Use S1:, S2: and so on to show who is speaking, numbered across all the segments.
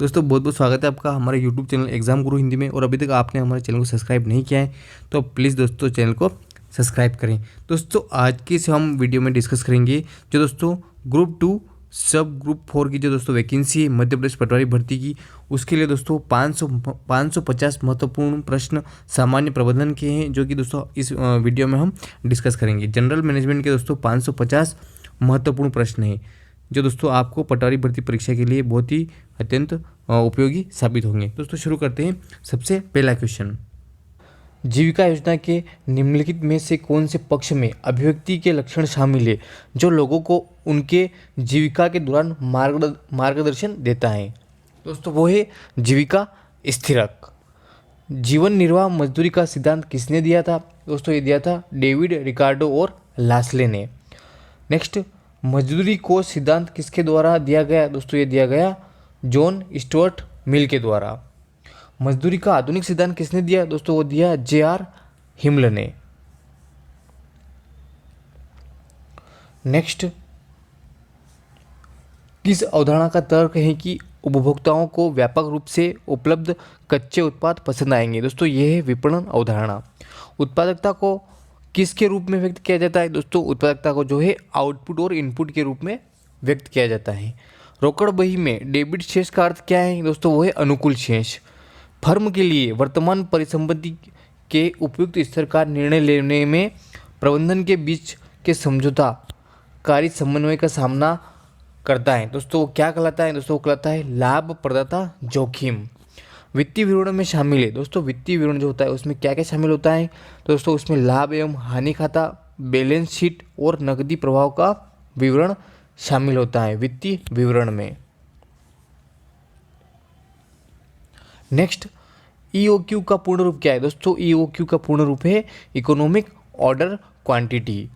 S1: दोस्तों बहुत बहुत स्वागत है आपका हमारे यूट्यूब चैनल एग्जाम गुरु हिंदी में। और अभी तक आपने हमारे चैनल को सब्सक्राइब नहीं किया है तो प्लीज़ दोस्तों चैनल को सब्सक्राइब करें। दोस्तों आज की हम वीडियो में डिस्कस करेंगे जो दोस्तों ग्रुप 2 सब ग्रुप 4 की जो दोस्तों वैकेंसी है मध्य प्रदेश पटवारी भर्ती की, उसके लिए दोस्तों 550 महत्वपूर्ण प्रश्न सामान्य प्रबंधन के हैं जो कि दोस्तों इस वीडियो में हम डिस्कस करेंगे। जनरल मैनेजमेंट के दोस्तों 550 महत्वपूर्ण प्रश्न हैं जो दोस्तों आपको पटवारी भर्ती परीक्षा के लिए बहुत ही अत्यंत उपयोगी साबित होंगे। दोस्तों शुरू करते हैं। सबसे पहला क्वेश्चन, जीविका योजना के निम्नलिखित में से कौन से पक्ष में अभिव्यक्ति के लक्षण शामिल है जो लोगों को उनके जीविका के दौरान मार्गदर्शन देता है? दोस्तों वो है जीविका स्थिरक। जीवन निर्वाह मजदूरी का सिद्धांत किसने दिया था? दोस्तों ये दिया था डेविड रिकार्डो और लास्ले ने। नेक्स्ट, मजदूरी को सिद्धांत किसके द्वारा दिया गया? दोस्तों ये दिया गया जॉन स्टुअर्ट मिल के द्वारा। मजदूरी का आधुनिक सिद्धांत किसने दिया? दोस्तों वो दिया जे.आर. हिमल ने। नेक्स्ट, किस अवधारणा का तर्क है कि उपभोक्ताओं को व्यापक रूप से उपलब्ध कच्चे उत्पाद पसंद आएंगे? दोस्तों ये है विपणन अवधारणा। उत्पादकता को किसके रूप में व्यक्त किया जाता है? दोस्तों उत्पादकता को जो है आउटपुट और इनपुट के रूप में व्यक्त किया जाता है। रोकड़ बही में डेबिट शेष का अर्थ क्या है? दोस्तों वो है अनुकूल शेष। फर्म के लिए वर्तमान परिसंपत्ति के उपयुक्त स्तर का निर्णय लेने में प्रबंधन के बीच के समझौताकारी समन्वय का सामना करता है। दोस्तों वो क्या कहलाता है? दोस्तों वो कहलाता है लाभप्रदता जोखिम। वित्तीय विवरण में शामिल है। दोस्तों वित्तीय विवरण जो होता है उसमें क्या क्या शामिल होता है? दोस्तों उसमें लाभ एवं हानि खाता, बैलेंस शीट और नकदी प्रवाह का विवरण शामिल होता है वित्तीय विवरण में। नेक्स्ट, ईओक्यू का पूर्ण रूप क्या है? दोस्तों ईओक्यू का पूर्ण रूप है इकोनॉमिक ऑर्डर क्वांटिटी।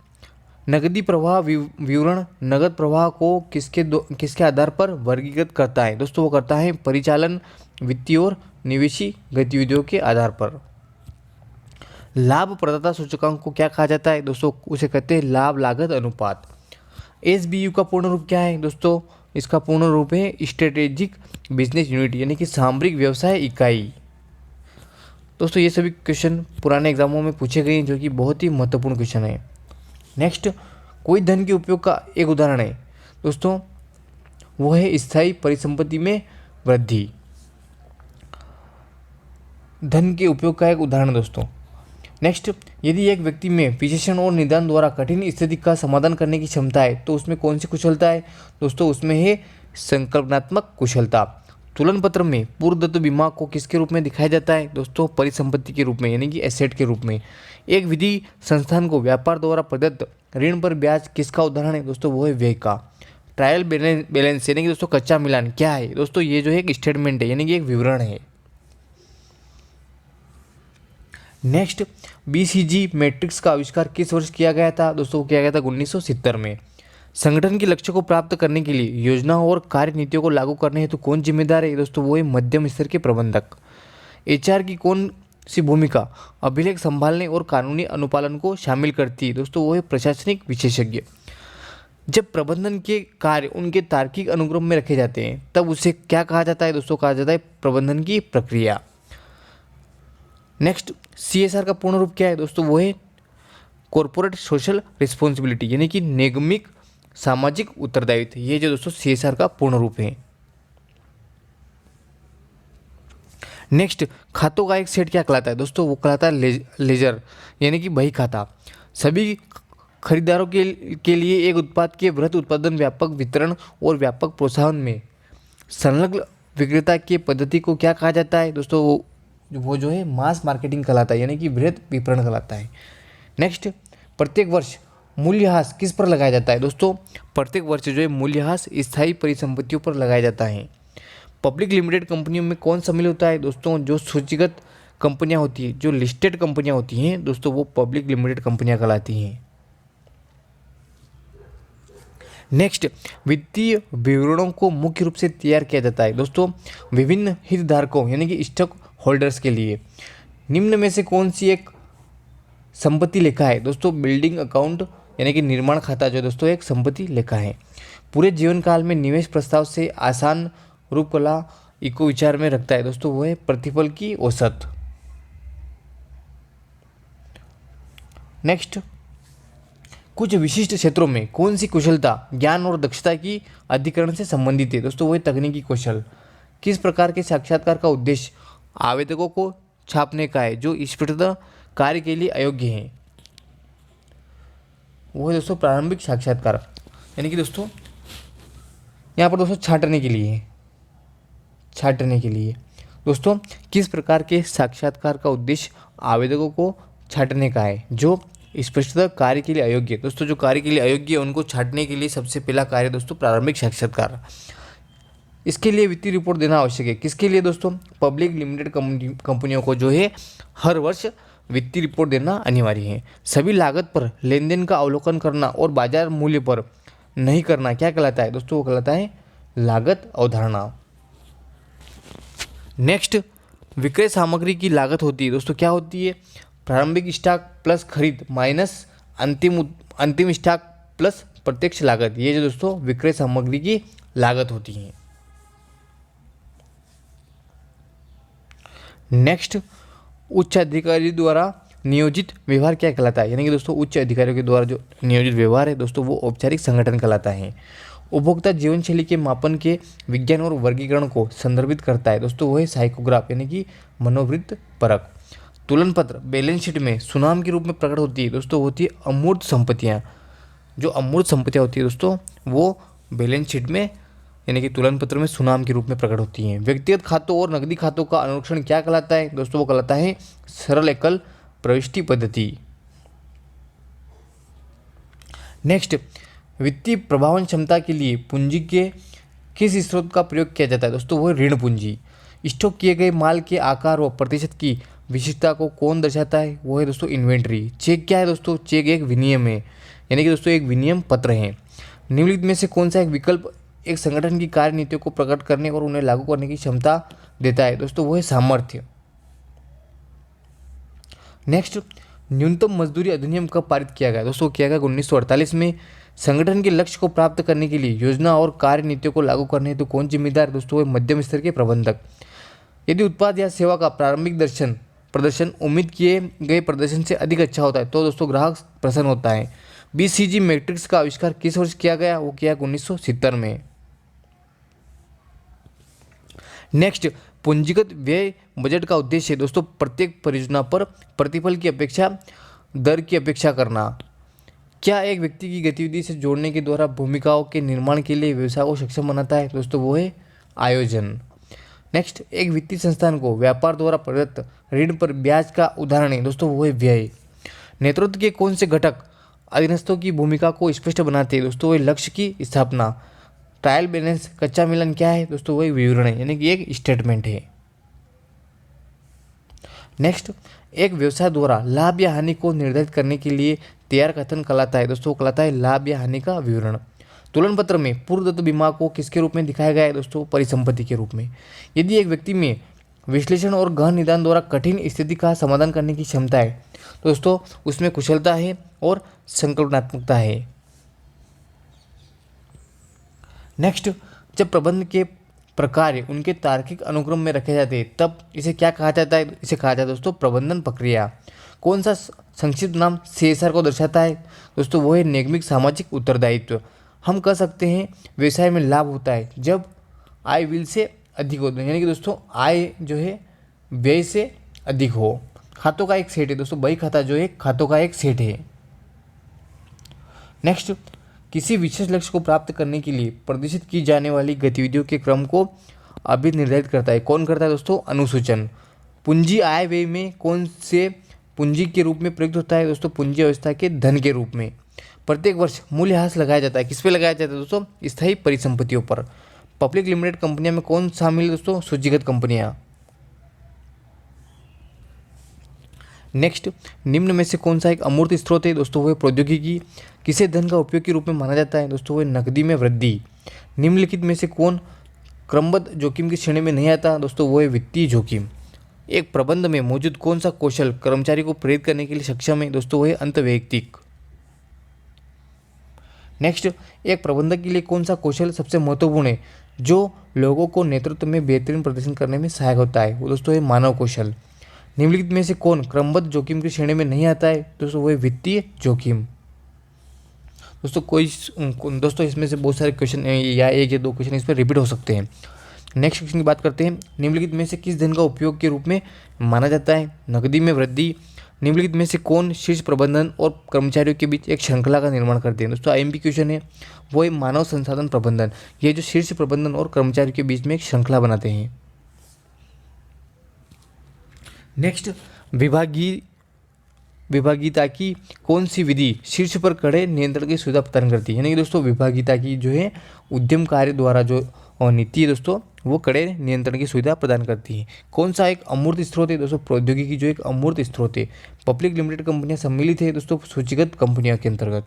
S1: नकदी प्रवाह विवरण नगद प्रवाह को किसके आधार पर वर्गीकृत करता है? दोस्तों वो करता है परिचालन, वित्तीय और निवेशी गतिविधियों के आधार पर। लाभप्रदता सूचकांक को क्या कहा जाता है? दोस्तों उसे कहते हैं लाभ लागत अनुपात। एसबीयू का पूर्ण रूप क्या है? दोस्तों इसका पूर्ण रूप है स्ट्रेटेजिक बिजनेस यूनिट यानी कि सामरिक व्यवसाय इकाई। दोस्तों ये सभी क्वेश्चन पुराने एग्जामों में पूछे गए हैं जो कि बहुत ही महत्वपूर्ण क्वेश्चन है। नेक्स्ट, कोई धन के उपयोग का एक उदाहरण है? दोस्तों वो है स्थायी परिसंपत्ति में वृद्धि। धन के उपयोग का एक उदाहरण दोस्तों। नेक्स्ट, यदि एक व्यक्ति में विश्लेषण और निदान द्वारा कठिन स्थिति का समाधान करने की क्षमता है तो उसमें कौन सी कुशलता है? दोस्तों उसमें है संकल्पनात्मक कुशलता। तुलन पत्र में पूर्वदत्त बीमा को किसके रूप में दिखाया जाता है? दोस्तों परिसंपत्ति के रूप में यानी कि एसेट के रूप में। एक विधि संस्थान को व्यापार द्वारा प्रदत्त ऋण पर ब्याज किसका उदाहरण है? दोस्तों वो है व्यय का। ट्रायल बैलेंस यानी कि दोस्तों कच्चा मिलान क्या है? दोस्तों ये जो है एक स्टेटमेंट है यानी कि एक विवरण है। नेक्स्ट, बीसीजी मैट्रिक्स का आविष्कार किस वर्ष किया गया था? दोस्तों किया गया था 1970 में। संगठन के लक्ष्य को प्राप्त करने के लिए योजना और कार्य नीतियों को लागू करने हेतु कौन जिम्मेदार है? दोस्तों वो है मध्यम स्तर के प्रबंधक। एचआर की कौन सी भूमिका अभिलेख संभालने और कानूनी अनुपालन को शामिल करती है? दोस्तों वो है प्रशासनिक विशेषज्ञ। जब प्रबंधन के कार्य उनके तार्किक अनुक्रम में रखे जाते हैं तब उसे क्या कहा जाता है? दोस्तों कहा जाता है प्रबंधन की प्रक्रिया। नेक्स्ट, सीएसआर का पूर्ण रूप क्या है? दोस्तों वो है कॉर्पोरेट सोशल रिस्पॉन्सिबिलिटी यानी कि निगमिक सामाजिक उत्तरदायित्व। ये जो दोस्तों सीएसआर का पूर्ण रूप है। नेक्स्ट, खातों का एक सेट क्या कहलाता है? दोस्तों वो कहलाता है लेजर यानी कि बही खाता। सभी खरीदारों के लिए एक उत्पाद के वृहत उत्पादन, व्यापक वितरण और व्यापक प्रोत्साहन में संलग्न विक्रेता की पद्धति को क्या कहा जाता है? दोस्तों वो जो है मास मार्केटिंग कहलाता है यानी कि वृहत विपणन कहलाता है। नेक्स्ट, प्रत्येक वर्ष मूल्यह्रास किस पर लगाया जाता है? दोस्तों प्रत्येक वर्ष जो है मूल्यह्रास स्थायी परिसंपत्तियों पर लगाया जाता है। पब्लिक लिमिटेड कंपनियों में कौन शामिल होता है? दोस्तों जो सूचीगत कंपनियां होती हैं, जो लिस्टेड कंपनियां होती हैं दोस्तों वो पब्लिक लिमिटेड कंपनियां कहलाती हैं। नेक्स्ट, वित्तीय विवरणों को मुख्य रूप से तैयार किया जाता है दोस्तों विभिन्न हितधारकों यानी कि स्टॉक होल्डर्स के लिए। निम्न में से कौन सी एक संपत्ति लेखा है? दोस्तों बिल्डिंग अकाउंट यानी कि निर्माण खाता जो दोस्तों एक संपत्ति लेखा है। पूरे जीवन काल में निवेश प्रस्ताव से आसान रूपकला इको विचार में रखता है दोस्तों वो है प्रतिफल की औसत। नेक्स्ट, कुछ विशिष्ट क्षेत्रों में कौन सी कुशलता ज्ञान और दक्षता की अधिकरण से संबंधित है दोस्तों वो है तकनीकी कौशल। किस प्रकार के साक्षात्कार का उद्देश्य आवेदकों को छापने का है जो स्पष्टतः कार्य के लिए अयोग्य हैं, वो है दोस्तों प्रारंभिक साक्षात्कार। यानी कि दोस्तों यहाँ पर दोस्तों छांटने के लिए दोस्तों किस प्रकार के साक्षात्कार का उद्देश्य आवेदकों को छांटने का है जो स्पष्टतः कार्य के लिए अयोग्य। दोस्तों जो कार्य के लिए अयोग्य है उनको छांटने के लिए सबसे पहला कार्य दोस्तों प्रारंभिक साक्षात्कार। इसके लिए वित्तीय रिपोर्ट देना आवश्यक है। किसके लिए दोस्तों? पब्लिक लिमिटेड कंपनियों को जो है हर वर्ष वित्तीय रिपोर्ट देना अनिवार्य है। सभी लागत पर लेन देन का अवलोकन करना और बाजार मूल्य पर नहीं करना क्या कहलाता है दोस्तों? वो कहलाता है लागत अवधारणा। नेक्स्ट, विक्रय सामग्री की लागत होती है दोस्तों क्या होती है? प्रारंभिक स्टॉक प्लस खरीद माइनस अंतिम स्टॉक प्लस प्रत्यक्ष लागत, ये जो दोस्तों विक्रय सामग्री की लागत होती है। नेक्स्ट, उच्च अधिकारी द्वारा नियोजित व्यवहार क्या कहलाता है? यानी कि दोस्तों उच्च अधिकारियों के द्वारा जो नियोजित व्यवहार है दोस्तों वो औपचारिक संगठन कहलाता है। उपभोक्ता जीवन शैली के मापन के विज्ञान और वर्गीकरण को संदर्भित करता है दोस्तों वो है साइकोग्राफ यानी कि मनोवृत्त परख। तुलन पत्र बैलेंस शीट में सुनाम के रूप में प्रकट होती है दोस्तों, होती है अमूर्त संपत्तियाँ। जो अमूर्त संपत्तियाँ होती है दोस्तों वो बैलेंस शीट में यानी कि तुलन पत्र में सुनाम के रूप में प्रकट होती हैं। व्यक्तिगत खातों और नकदी खातों का अनुरक्षण क्या कहलाता है दोस्तों? वो कहलाता है सरल एकल प्रविष्टि पद्धति। नेक्स्ट, वित्तीय प्रभावन क्षमता के लिए पूंजी के किस स्रोत का प्रयोग किया जाता है दोस्तों? वो ऋण पूंजी। स्टॉक किए गए माल के आकार व प्रतिशत की विशिष्टता को कौन दर्शाता है? वो है दोस्तों इन्वेंट्री। चेक क्या है दोस्तों? चेक एक विनियम है यानी कि दोस्तों एक विनियम पत्र है। निम्नलिखित में से कौन सा एक विकल्प एक संगठन की कार्य नीतियों को प्रकट करने और उन्हें लागू करने की क्षमता देता है दोस्तों? वो है सामर्थ्य। नेक्स्ट, न्यूनतम मजदूरी अधिनियम कब पारित किया गया दोस्तों? किया गया 1948 में। संगठन के लक्ष्य को प्राप्त करने के लिए योजना और कार्य नीतियों को लागू करने हेतु कौन जिम्मेदार दोस्तों? वो मध्यम स्तर के प्रबंधक। यदि उत्पाद या सेवा का प्रारंभिक प्रदर्शन उम्मीद किए गए प्रदर्शन से अधिक अच्छा होता है तो दोस्तों ग्राहक प्रसन्न होता है। BCG मैट्रिक्स का आविष्कार किस वर्ष किया गया? वो किया 1970 में। नेक्स्ट, पूंजीगत व्यय बजट का उद्देश्य है दोस्तों प्रत्येक परियोजना पर प्रतिफल की अपेक्षा दर की अपेक्षा करना। क्या एक व्यक्ति की गतिविधि से जोड़ने के द्वारा भूमिकाओं के निर्माण के लिए व्यवसाय को सक्षम बनाता है दोस्तों? वो है आयोजन। नेक्स्ट, एक वित्तीय संस्थान को व्यापार द्वारा प्रदत्त ऋण पर ब्याज का उदाहरण है दोस्तों वो है व्यय। नेतृत्व के कौन से घटक अधीनस्थों की भूमिका को स्पष्ट बनाते हैं दोस्तों? वो लक्ष्य की स्थापना। ट्रायल बैलेंस कच्चा मिलन क्या है दोस्तों? वही विवरण है यानी कि एक स्टेटमेंट है। नेक्स्ट, एक व्यवसाय द्वारा लाभ या हानि को निर्धारित करने के लिए तैयार कथन कहलाता है दोस्तों? कहलाता है लाभ या हानि का विवरण। तुलन पत्र में पूर्वदत्त बीमा को किसके रूप में दिखाया गया है दोस्तों? परिसंपत्ति के रूप में। यदि एक व्यक्ति में विश्लेषण और गहन निदान द्वारा कठिन स्थिति का समाधान करने की क्षमता है तो दोस्तों उसमें कुशलता है और संकल्पनात्मकता है। नेक्स्ट, जब प्रबंध के प्रकार उनके तार्किक अनुक्रम में रखे जाते हैं तब इसे क्या कहा जाता है? इसे कहा जाता है दोस्तों प्रबंधन प्रक्रिया। कौन सा संक्षिप्त नाम CSR को दर्शाता है दोस्तों? वो है निगमित सामाजिक उत्तरदायित्व। हम कह सकते हैं व्यवसाय में लाभ होता है जब आय व्यय से अधिक होता है यानी कि दोस्तों आय जो है व्यय से अधिक हो। खातों का एक सेट है दोस्तों, बही खाता जो है खातों का एक सेट है। नेक्स्ट, किसी विशेष लक्ष्य को प्राप्त करने के लिए प्रदर्शित की जाने वाली गतिविधियों के क्रम को अभी निर्धारित करता है। कौन करता है दोस्तों? अनुसूचन। पूंजी आय व्यय में कौन से पूंजी के रूप में प्रयुक्त होता है दोस्तों? पूंजी अवस्था के धन के रूप में। प्रत्येक वर्ष मूल्यह्रास लगाया जाता है। किस पे लगाया जाता है दोस्तों? स्थायी परिसंपत्तियों पर। पब्लिक लिमिटेड कंपनियां में कौन शामिल है दोस्तों? सूचीगत कंपनियां। नेक्स्ट, निम्न में से कौन सा एक अमूर्त स्रोत है दोस्तों? वो है प्रौद्योगिकी। किसे धन का उपयोग के रूप में माना जाता है दोस्तों? वो है नकदी में वृद्धि। निम्नलिखित में से कौन क्रमबद्ध जोखिम की श्रेणी में नहीं आता दोस्तों? वो है वित्तीय जोखिम। एक प्रबंध में मौजूद कौन सा कौशल कर्मचारी को प्रेरित करने के लिए सक्षम है दोस्तों? वो है अंतर्वैयक्तिक। नेक्स्ट, एक प्रबंधक के लिए कौन सा कौशल सबसे महत्वपूर्ण है जो लोगों को नेतृत्व में बेहतरीन प्रदर्शन करने में सहायक होता है, वो दोस्तों है मानव कौशल। निम्नलिखित में से कौन क्रमबद्ध जोखिम की श्रेणी में नहीं आता है? दोस्तों वो है वित्तीय जोखिम। दोस्तों इसमें से बहुत सारे क्वेश्चन या एक या दो क्वेश्चन इस पर रिपीट हो सकते हैं। नेक्स्ट क्वेश्चन की बात करते हैं। निम्नलिखित में से किस धन का उपयोग के रूप में माना जाता है? नकदी में वृद्धि। निम्नलिखित में से कौन शीर्ष प्रबंधन और कर्मचारियों के बीच एक श्रृंखला का निर्माण करते हैं? दोस्तों आईएमपी क्वेश्चन है, वो है मानव संसाधन प्रबंधन। ये जो शीर्ष प्रबंधन और कर्मचारियों के बीच में एक श्रृंखला बनाते हैं। नेक्स्ट, विभागीयता की कौन सी विधि शीर्ष पर कड़े नियंत्रण की सुविधा प्रदान करती है? यानी कि दोस्तों विभागीयता की जो है उद्यम कार्य द्वारा जो नीति है दोस्तों, वो कड़े नियंत्रण की सुविधा प्रदान करती है। कौन सा एक अमूर्त स्रोत है? दोस्तों प्रौद्योगिकी जो एक अमूर्त स्रोत है। पब्लिक लिमिटेड कंपनियां सम्मिलित है दोस्तों सूचीगत कंपनियों के अंतर्गत।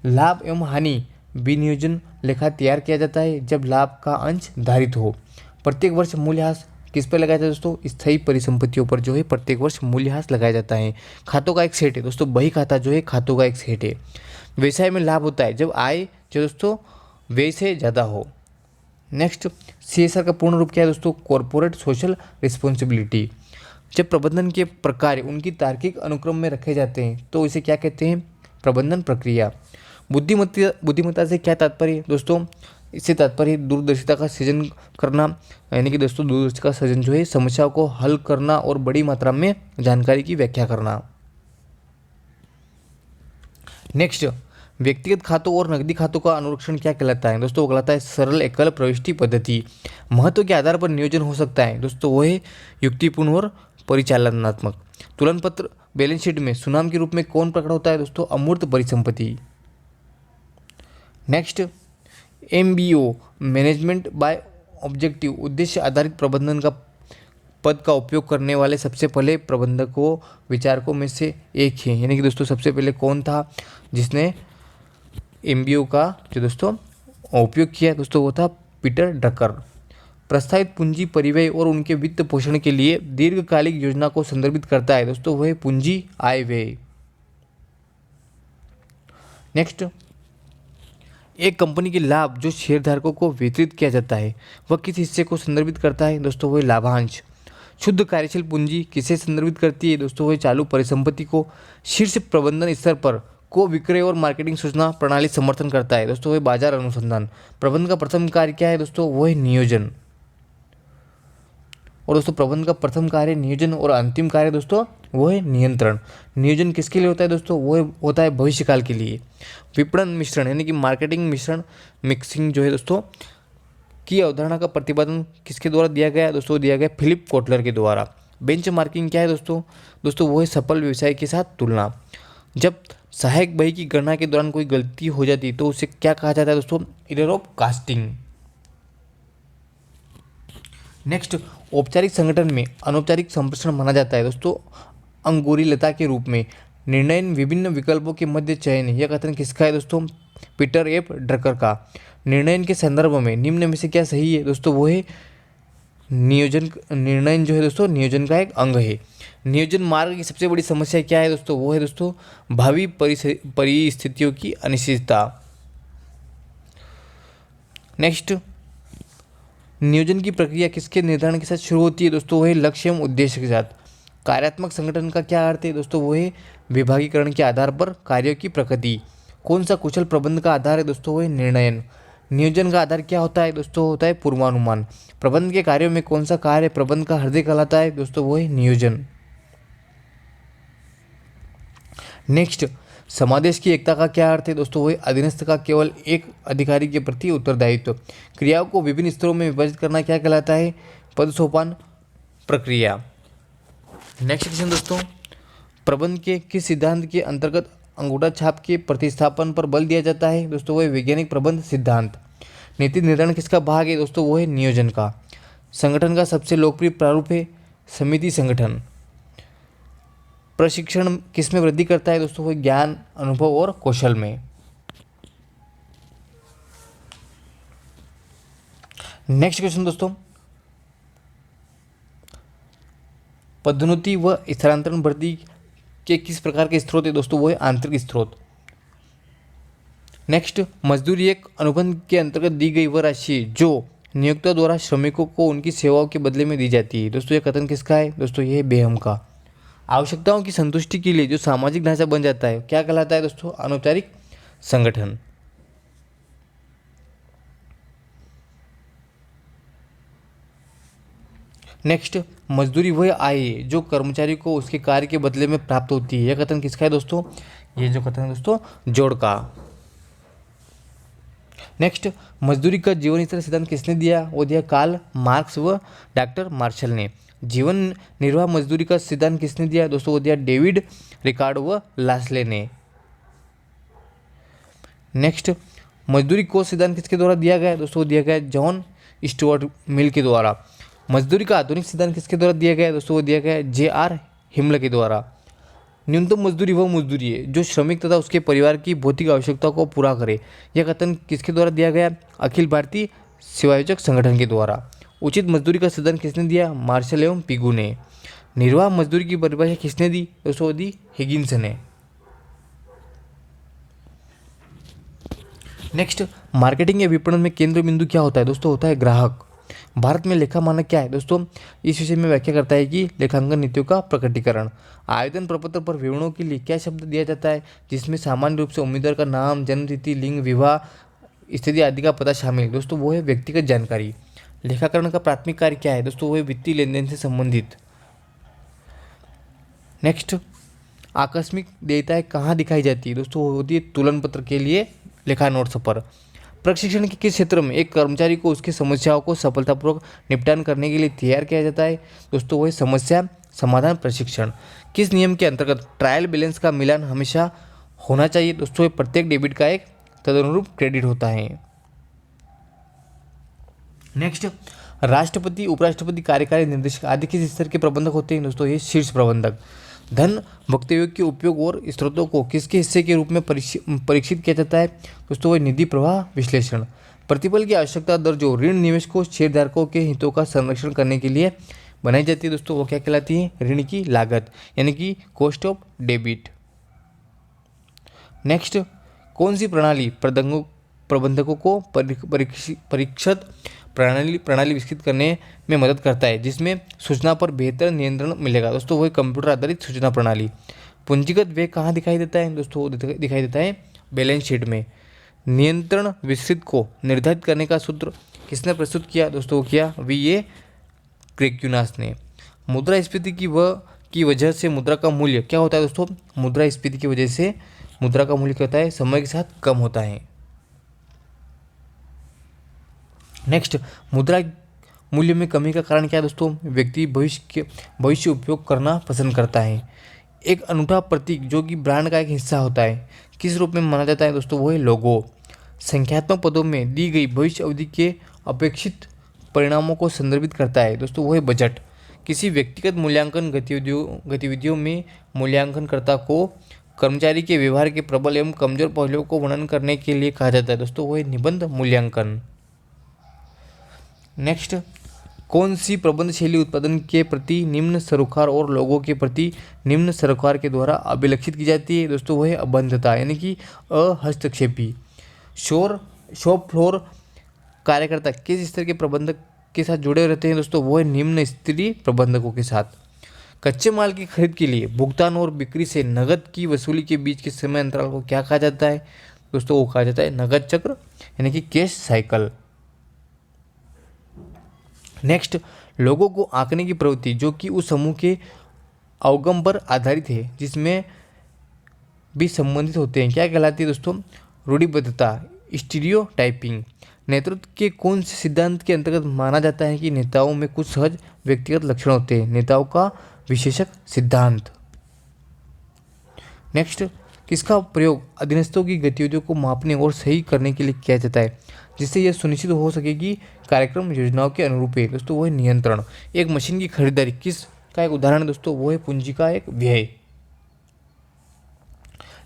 S1: लाभ एवं हानि विनियोजन लेखा तैयार किया जाता है जब लाभ का अंश धारित हो। प्रत्येक वर्ष मूल्यह्रास किस पर लगाया जाता है? दोस्तों स्थायी परिसंपत्तियों पर जो है प्रत्येक वर्ष मूल्यह्रास लगाया जाता है। खातों का एक सेट है दोस्तों, बही खाता जो है खातों का एक सेट है। व्यवसाय में लाभ होता है जब आय जो दोस्तों व्यय से ज़्यादा हो। नेक्स्ट, सीएसआर का पूर्ण रूप क्या है दोस्तों? Corporate social responsibility. जब प्रबंधन के प्रकार उनकी तार्किक अनुक्रम में रखे जाते हैं तो इसे क्या कहते हैं? प्रबंधन प्रक्रिया। बुद्धिमत्ता से क्या तात्पर्य है दोस्तों? इससे तात्पर्य दूरदर्शिता का सृजन करना, यानी कि दोस्तों दूरदर्शिता का सृजन जो है समस्याओं को हल करना और बड़ी मात्रा में जानकारी की व्याख्या करना। नेक्स्ट, व्यक्तिगत खातों और नकदी खातों का अनुरक्षण क्या कहलाता है? दोस्तों वो कहलाता है सरल एकल प्रविष्टि पद्धति। महत्व के आधार पर नियोजन हो सकता है दोस्तों, वो है युक्तिपूर्ण और परिचालनात्मक। तुलन पत्र बैलेंस शीट में सुनाम के रूप में कौन प्रकट होता है? दोस्तों अमूर्त परिसंपत्ति। Next, MBO management by objective उद्देश्य आधारित प्रबंधन का पद का उपयोग करने वाले सबसे पहले प्रबंधकों विचारकों में से एक है। यानी कि दोस्तों सबसे पहले कौन था जिसने MBO का जो दोस्तों उपयोग किया? दोस्तों वो था पीटर ड्रकर। प्रस्तावित पूंजी परिव्यय और उनके वित्त पोषण के लिए दीर्घकालिक योजना को संदर्भित करता है दोस्तों, वह पूंजी आय व्यय। नेक्स्ट, एक कंपनी के लाभ जो शेयरधारकों को वितरित किया जाता है वह किस हिस्से को संदर्भित करता है? दोस्तों वह लाभांश। शुद्ध कार्यशील पूंजी किसे संदर्भित करती है? दोस्तों वह चालू परिसंपत्ति को। शीर्ष प्रबंधन स्तर पर को विक्रय और मार्केटिंग सूचना प्रणाली समर्थन करता है दोस्तों, वह बाजार अनुसंधान। प्रबंधन का प्रथम कार्य क्या है दोस्तों? वो है नियोजन। और दोस्तों प्रबंधन का प्रथम कार्य नियोजन और अंतिम कार्य दोस्तों वो है नियंत्रण। नियोजन किसके लिए होता है दोस्तों? वो होता है भविष्यकाल के लिए। विपणन मिश्रण यानी कि मार्केटिंग मिश्रण मिक्सिंग जो है दोस्तों की अवधारणा का प्रतिपादन किसके द्वारा दिया गया? दोस्तों दिया गया फिलिप कोटलर के द्वारा। बेंच मार्किंग क्या है दोस्तों? दोस्तों वो है सफल व्यवसाय के साथ तुलना। जब सहायक बही की गणना के दौरान कोई गलती हो जाती तो उसे क्या कहा जाता है दोस्तों? Error of casting. नेक्स्ट, औपचारिक संगठन में अनौपचारिक संप्रेषण माना जाता है दोस्तों अंगुरीलता के रूप में। निर्णय विभिन्न विकल्पों के मध्य चयन, यह कथन किसका है दोस्तों? पीटर एफ ड्रकर का। निर्णय के संदर्भ में निम्न में से क्या सही है? दोस्तों वो है नियोजन। निर्णय जो है दोस्तों नियोजन का एक अंग है। नियोजन मार्ग की सबसे बड़ी समस्या क्या है दोस्तों? वो है दोस्तों भावी परिस्थितियों की अनिश्चितता। नेक्स्ट, नियोजन की प्रक्रिया किसके निर्धारण के साथ शुरू होती है? दोस्तों वो है लक्ष्य एवं उद्देश्य के साथ। कार्यात्मक संगठन का क्या अर्थ है? दोस्तों वो है विभागीकरण के आधार पर कार्यों की प्रकृति। कौन सा कुशल प्रबंध का आधार है? दोस्तों वो है निर्णयन। नियोजन का आधार क्या होता है? दोस्तों होता है पूर्वानुमान। प्रबंध के कार्यों में कौन सा कार्य प्रबंध का हृदय कहलाता है? दोस्तों वो है नियोजन। नेक्स्ट, समादेश की एकता का क्या अर्थ है? दोस्तों वही अधीनस्थ का केवल एक अधिकारी के प्रति उत्तरदायित्व। क्रियाओं को विभिन्न स्तरों में विभाजित करना क्या कहलाता है? पद सोपान प्रक्रिया। नेक्स्ट क्वेश्चन दोस्तों, प्रबंध के किस सिद्धांत के अंतर्गत अंगूठा छाप के प्रतिस्थापन पर बल दिया जाता है? दोस्तों वह वैज्ञानिक प्रबंध सिद्धांत। नीति निर्धारण किसका भाग है? दोस्तों वो है नियोजन का। संगठन का सबसे लोकप्रिय प्रारूप है समिति संगठन। प्रशिक्षण किसमें वृद्धि करता है? दोस्तों वो ज्ञान, अनुभव और कौशल में। नेक्स्ट क्वेश्चन दोस्तों, पदोन्नति व स्थानांतरण वृद्धि के किस प्रकार के स्रोत है? दोस्तों वो है आंतरिक स्रोत। नेक्स्ट, मजदूरी एक अनुबंध के अंतर्गत दी गई वह राशि जो नियोक्ता द्वारा श्रमिकों को उनकी सेवाओं के बदले में दी जाती है। दोस्तों ये कथन किसका है? दोस्तों ये है बेहम का। आवश्यकताओं की संतुष्टि के लिए जो सामाजिक ढांचा बन जाता है क्या कहलाता है दोस्तों? अनौपचारिक संगठन। नेक्स्ट, मजदूरी वह आय है जो कर्मचारी को उसके कार्य के बदले में प्राप्त होती है। यह कथन किसका है दोस्तों? ये जो कथन है दोस्तों जोड़ का। नेक्स्ट, मजदूरी का जीवन स्तर सिद्धांत किसने दिया? वो दिया कार्ल मार्क्स व डॉक्टर मार्शल ने। जीवन निर्वाह मजदूरी का सिद्धांत किसने दिया दोस्तों? वो दिया डेविड रिकार्डो व लास्ले ने। नेक्स्ट, मजदूरी कोष सिद्धांत किसके द्वारा दिया गया दोस्तों? दिया गया जॉन स्टुअर्ट मिल के द्वारा। मजदूरी का आधुनिक सिद्धांत किसके द्वारा दिया गया दोस्तों? वो दिया गया J.R. हिमल के द्वारा। न्यूनतम मजदूरी वह मजदूरी है जो श्रमिक तथा उसके परिवार की भौतिक आवश्यकताओं को पूरा करे। यह कथन किसके द्वारा दिया गया? अखिल भारतीय सेवायोजक संगठन के द्वारा। उचित मजदूरी का सिद्धांत किसने दिया? मार्शल एवं पिगू ने। निर्वाह मजदूरी की परिभाषा किसने दी दोस्तों? दी हिगिंस ने। नेक्स्ट, मार्केटिंग या विपणन में केंद्र बिंदु क्या होता है दोस्तों? होता है ग्राहक। भारत में लेखा मानक क्या है दोस्तों? इस विषय में व्याख्या करता है कि लेखांकन नीतियों का प्रकटीकरण। आवेदन प्रपत्र पर विवरणों के लिए क्या शब्द दिया जाता है जिसमें सामान्य रूप से उम्मीदवार का नाम, जन्मतिथि, लिंग, विवाह स्थिति आदि का पता शामिल है दोस्तों? वो है व्यक्तिगत जानकारी। लेखाकरण का प्राथमिक कार्य क्या है दोस्तों? वो है वित्तीय लेन देन से संबंधित। नेक्स्ट, आकस्मिक देयताएं कहाँ दिखाई जाती है दोस्तों? वो होती है तुलन पत्र के लिए लेखा नोट्स पर। प्रशिक्षण के किस क्षेत्र में एक कर्मचारी को उसकी समस्याओं को सफलतापूर्वक निपटान करने के लिए तैयार किया जाता है दोस्तों? वह समस्या समाधान प्रशिक्षण। किस नियम के अंतर्गत ट्रायल बैलेंस का मिलान हमेशा होना चाहिए दोस्तों? ये प्रत्येक डेबिट का एक तदनुरूप क्रेडिट होता है। नेक्स्ट, राष्ट्रपति, उपराष्ट्रपति, कार्यकारी निर्देशक आदि किस स्तर के प्रबंधक होते हैं दोस्तों? ये शीर्ष प्रबंधक। धन भुगतान के उपयोग और स्रोतों को किसके हिस्से के रूप में परीक्षित किया जाता है दोस्तों? वह निधि प्रवाह विश्लेषण। प्रतिफल की आवश्यकता दर जो ऋण निवेशकों शेयरधारकों के हितों का संरक्षण करने के लिए बनाई जाती है दोस्तों? वो क्या कहलाती है? ऋण की लागत यानी कि कॉस्ट ऑफ डेबिट। नेक्स्ट, कौन सी प्रणाली प्रबंधकों को परीक्षित प्रणाली विकसित करने में मदद करता है जिसमें सूचना पर बेहतर नियंत्रण मिलेगा दोस्तों? वही कंप्यूटर आधारित सूचना प्रणाली। पूंजीगत व्यय कहाँ दिखाई देता है दोस्तों? दिखाई देता है बैलेंस शीट में। नियंत्रण विस्तृत को निर्धारित करने का सूत्र किसने प्रस्तुत किया दोस्तों? किया V.A. क्रेक्यूनास ने। मुद्रास्फीति की वजह से मुद्रा का मूल्य क्या होता है दोस्तों? मुद्रास्फीति की वजह से मुद्रा का मूल्य क्या होता है? समय के साथ कम होता है। नेक्स्ट, मुद्रा मूल्य में कमी का कारण क्या है दोस्तों? व्यक्ति भविष्य उपयोग करना पसंद करता है। एक अनूठा प्रतीक जो कि ब्रांड का एक हिस्सा होता है किस रूप में माना जाता है दोस्तों? वो है लोगो। संख्यात्मक पदों में दी गई भविष्य अवधि के अपेक्षित परिणामों को संदर्भित करता है दोस्तों? वो है बजट। किसी व्यक्तिगत मूल्यांकन गतिविधियों में मूल्यांकनकर्ता को कर्मचारी के व्यवहार के प्रबल एवं कमजोर पहलुओं को वर्णन करने के लिए कहा जाता है दोस्तों? वो है निबंध मूल्यांकन। नेक्स्ट, कौन सी प्रबंध शैली उत्पादन के प्रति निम्न सरोकार और लोगों के प्रति निम्न सरोकार के द्वारा अभिलक्षित की जाती है दोस्तों? वह है अबंधता यानी कि अहस्तक्षेपी। शॉप फ्लोर कार्यकर्ता किस स्तर के प्रबंधक के साथ जुड़े रहते हैं दोस्तों? वो है निम्न स्तरीय प्रबंधकों के साथ। कच्चे माल की खरीद के लिए भुगतान और बिक्री से नगद की वसूली के बीच के समय अंतराल को क्या कहा जाता है दोस्तों? वो कहा जाता है नगद चक्र यानी कि कैश साइकिल। नेक्स्ट, लोगों को आंकने की प्रवृत्ति जो कि उस समूह के अवगम पर आधारित है जिसमें भी संबंधित होते हैं क्या कहलाती है दोस्तों? रूढ़िबद्धता, स्टीरियोटाइपिंग। नेतृत्व के कौन से सिद्धांत के अंतर्गत माना जाता है कि नेताओं में कुछ सहज व्यक्तिगत लक्षण होते हैं? नेताओं का विशेषक सिद्धांत। नेक्स्ट, किसका प्रयोग अधीनस्थों की गतिविधियों को मापने और सही करने के लिए किया जाता है जिससे यह सुनिश्चित हो सके कि कार्यक्रम योजनाओं के अनुरूप है दोस्तों? वो है नियंत्रण। एक मशीन की खरीदारी किस का एक उदाहरण है दोस्तों? वो है पूंजी का एक व्यय।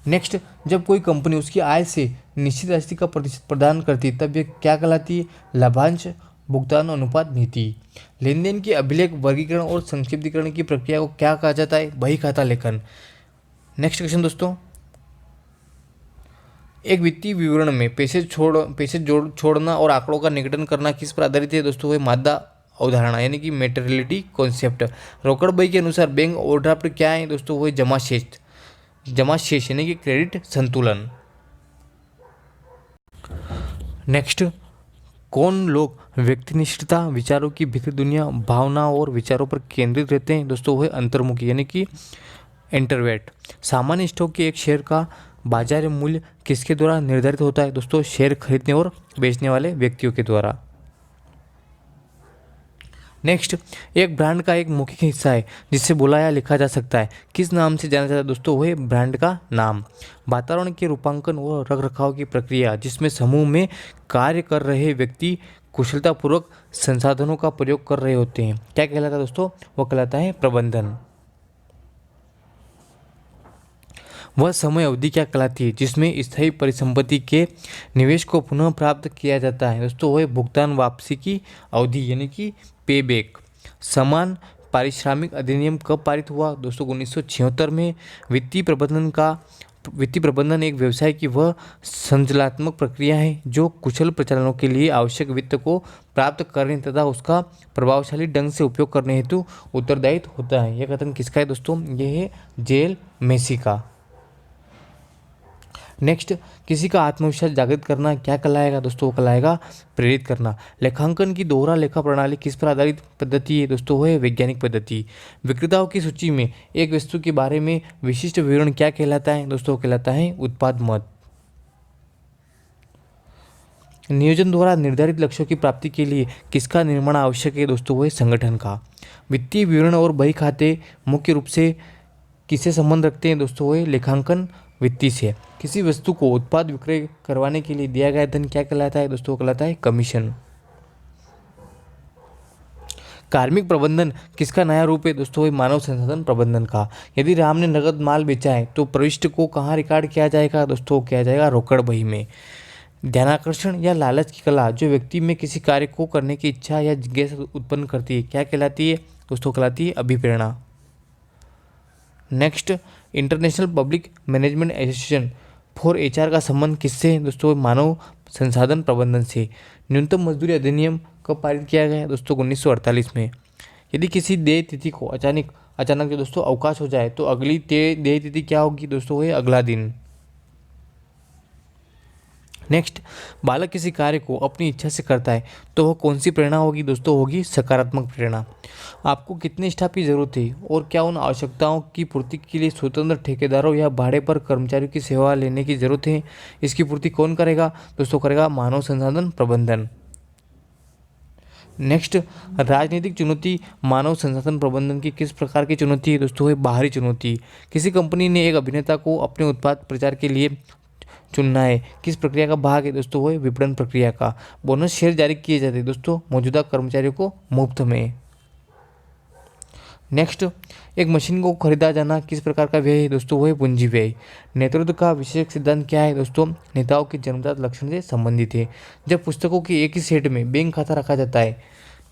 S1: नेक्स्ट, जब कोई कंपनी उसकी आय से निश्चित राशि का प्रतिशत प्रदान करती है तब यह क्या कहलाती है? लाभांश भुगतान अनुपात नीति। लेन देन के अभिलेख, वर्गीकरण और संक्षिप्तीकरण की प्रक्रिया को क्या कहा जाता है? बही खाता लेखन। नेक्स्ट क्वेश्चन दोस्तों, एक वित्तीय विवरण में पैसे छोड़ना और आंकड़ों का निगठन करना किस पर आधारित है दोस्तों? वह मादा अवधारणा यानी कि मेटेरियलिटी कॉन्सेप्ट। रोकड़ बही के अनुसार बैंक ओवरड्राफ्ट क्या है दोस्तों? वह जमा शेष यानी कि क्रेडिट संतुलन। नेक्स्ट, कौन लोग व्यक्तिनिष्ठता, विचारों की भीतर दुनिया, भावनाओं और विचारों पर केंद्रित रहते हैं दोस्तों? वह अंतर्मुखी यानी कि इंट्रोवर्ट। सामान्य स्टॉक के एक शेयर का बाजार मूल्य किसके द्वारा निर्धारित होता है दोस्तों? शेयर खरीदने और बेचने वाले व्यक्तियों के द्वारा। नेक्स्ट, एक ब्रांड का एक मौखिक हिस्सा है जिससे बोला या लिखा जा सकता है, किस नाम से जाना जाता है दोस्तों? वह ब्रांड का नाम। वातावरण के रूपांकन और रखरखाव की प्रक्रिया जिसमें समूह में कार्य कर रहे व्यक्ति कुशलतापूर्वक संसाधनों का प्रयोग कर रहे होते हैं, क्या कहलाता है दोस्तों? वो कहलाता है प्रबंधन। वह समय अवधि क्या कहलाती है जिसमें स्थायी परिसंपत्ति के निवेश को पुनः प्राप्त किया जाता है दोस्तों? वह भुगतान वापसी की अवधि यानी कि पे बैक। समान पारिश्रमिक अधिनियम कब पारित हुआ दोस्तों? 1976 में। वित्तीय प्रबंधन एक व्यवसाय की वह संचालनात्मक प्रक्रिया है जो कुशल प्रचालनों के लिए आवश्यक वित्त को प्राप्त करने तथा उसका प्रभावशाली ढंग से उपयोग करने हेतु उत्तरदायित्व होता है। यह कथन किसका है दोस्तों? यह है जेल मेसी का। नेक्स्ट, किसी का आत्मविश्वास जागृत करना क्या कहलाएगा दोस्तों? वो कहलाएगा प्रेरित करना। लेखांकन की दोहरा लेखा प्रणाली किस पर आधारित पद्धति है दोस्तों? वो है वैज्ञानिक पद्धति। विक्रेताओं की सूची में एक वस्तु के बारे में विशिष्ट विवरण क्या कहलाता है दोस्तों? कहलाता है उत्पाद मद। नियोजन द्वारा निर्धारित लक्ष्यों की प्राप्ति के लिए किसका निर्माण आवश्यक है दोस्तों? वो है संगठन का। वित्तीय विवरण और बही खाते मुख्य रूप से किससे संबंध रखते हैं दोस्तों? वो है लेखांकन वित्तीय से। किसी वस्तु को उत्पाद विक्रय करवाने के लिए दिया गया धन क्या कहलाता है दोस्तों? कहलाता है कमीशन। कार्मिक प्रबंधन किसका नया रूप है दोस्तों? वह मानव संसाधन प्रबंधन का। यदि राम ने नगद माल बेचा है तो प्रविष्ट को कहाँ रिकॉर्ड किया जाएगा दोस्तों? किया जाएगा रोकड़ बही में। ध्यानाकर्षण या लालच की कला जो व्यक्ति में किसी कार्य को करने की इच्छा या जिज्ञासा उत्पन्न करती है क्या कहलाती है दोस्तों? कहलाती है अभिप्रेरणा। Next, international public management association for HR का संबंध किससे दोस्तों? मानव संसाधन प्रबंधन से। न्यूनतम मजदूरी अधिनियम कब पारित किया गया दोस्तों? 1948 में। यदि किसी देय तिथि को अचानक जो दोस्तों अवकाश हो जाए तो अगली देय तिथि क्या होगी दोस्तों? वो है अगला दिन। नेक्स्ट, बालक किसी कार्य को अपनी इच्छा से करता है तो वह कौन सी प्रेरणा होगी दोस्तों? होगी सकारात्मक प्रेरणा। आपको कितने स्टाफ की जरूरत है और क्या उन आवश्यकताओं की पूर्ति के लिए स्वतंत्र ठेकेदारों या भाड़े पर कर्मचारियों की सेवा लेने की जरूरत है? इसकी पूर्ति कौन करेगा दोस्तों? करेगा मानव संसाधन प्रबंधन। नेक्स्ट, राजनीतिक चुनौती मानव संसाधन प्रबंधन की किस प्रकार की चुनौती है दोस्तों? है बाहरी चुनौती। किसी कंपनी ने एक अभिनेता को अपने उत्पाद प्रचार के लिए चुनना है, किस प्रक्रिया का भाग है दोस्तों? वो है विपणन प्रक्रिया का। बोनस शेयर जारी किए जाते हैं दोस्तों मौजूदा कर्मचारियों को मुफ्त में। नेक्स्ट, एक मशीन को खरीदा जाना किस प्रकार का व्यय है दोस्तों? वो है पूंजी व्यय। नेतृत्व का विशेष सिद्धांत क्या है दोस्तों? नेताओं के जन्मजात लक्षण से संबंधित है। जब पुस्तकों के एक ही सेट में बैंक खाता रखा जाता है,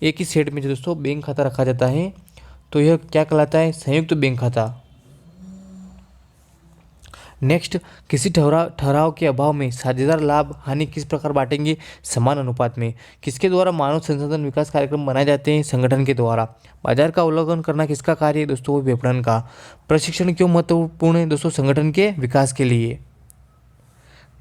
S1: एक ही सेट में जो दोस्तों बैंक खाता रखा जाता है तो यह क्या कहलाता है? संयुक्त बैंक खाता। नेक्स्ट, किसी ठहराव के अभाव में साझेदार लाभ हानि किस प्रकार बांटेंगे? समान अनुपात में। किसके द्वारा मानव संसाधन विकास कार्यक्रम बनाए जाते हैं? संगठन के द्वारा। बाजार का अवलोकन करना किसका कार्य है दोस्तों? विपणन का। प्रशिक्षण क्यों महत्वपूर्ण है दोस्तों? संगठन के विकास के लिए।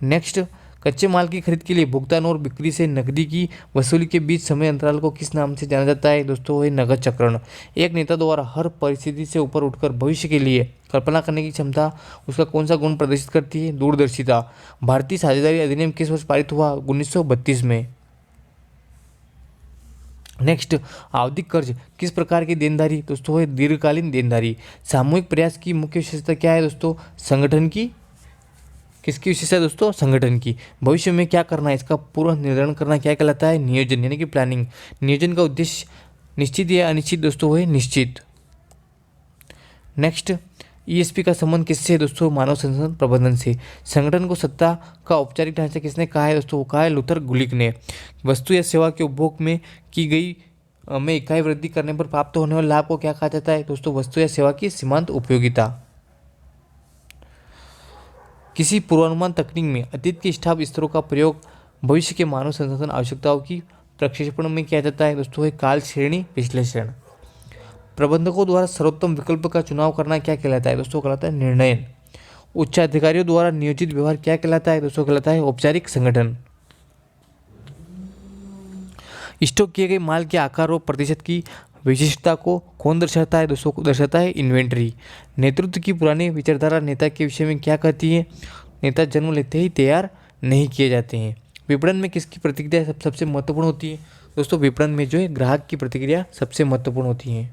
S1: नेक्स्ट, कच्चे माल की खरीद के लिए भुगतान और बिक्री से नकदी की वसूली के बीच समय अंतराल को किस नाम से जाना जाता है दोस्तों? है नगद चक्रण। एक नेता द्वारा हर परिस्थिति से ऊपर उठकर भविष्य के लिए कल्पना करने की क्षमता उसका कौन सा गुण प्रदर्शित करती है? दूरदर्शिता। भारतीय साझेदारी अधिनियम किस वर्ष पारित हुआ? 1932 में। नेक्स्ट, आवधिक कर्ज किस प्रकार की देनदारी दोस्तों? है दीर्घकालीन देनदारी। सामूहिक प्रयास की मुख्य विशेषता क्या है दोस्तों? संगठन की। किसकी विशेषता है दोस्तों? संगठन की। भविष्य में क्या करना है इसका पूर्व निर्धारण करना क्या कहलाता है? नियोजन यानी कि प्लानिंग। नियोजन का उद्देश्य निश्चित या अनिश्चित दोस्तों? है निश्चित। नेक्स्ट, ईएसपी का संबंध किससे है दोस्तों? मानव संसाधन प्रबंधन से। संगठन को सत्ता का औपचारिक ढांचा किसने कहा है दोस्तों? वो कहा है लूथर गुलिक ने। वस्तु या सेवा के उपभोग में की गई में इकाई वृद्धि करने पर प्राप्त होने वाले लाभ को क्या कहा जाता है दोस्तों? वस्तु या सेवा की सीमांत उपयोगिता। किसी पूर्वानुमान तकनीक में अतीत के स्टाफ स्तरों का प्रयोग भविष्य के मानव संसाधन आवश्यकताओं की प्रक्षेपण में किया जाता है दोस्तों है काल श्रेणी विश्लेषण। प्रबंधकों द्वारा सर्वोत्तम विकल्प का चुनाव करना क्या कहलाता है दोस्तों, कहलाता है निर्णय। उच्च अधिकारियों द्वारा नियोजित व्यवहार क्या कहलाता है दोस्तों, कहलाता है औपचारिक संगठन। स्टॉक किए गए माल के आकार और प्रतिशत की विशिष्टता को कौन दर्शाता है दोस्तों, को दर्शाता है इन्वेंट्री। नेतृत्व की पुरानी विचारधारा नेता के विषय में क्या कहती है, नेता जन्म लेते ही तैयार नहीं किए जाते हैं। विपणन में किसकी प्रतिक्रिया सबसे महत्वपूर्ण होती है दोस्तों, विपणन में जो है ग्राहक की प्रतिक्रिया सबसे महत्वपूर्ण होती है।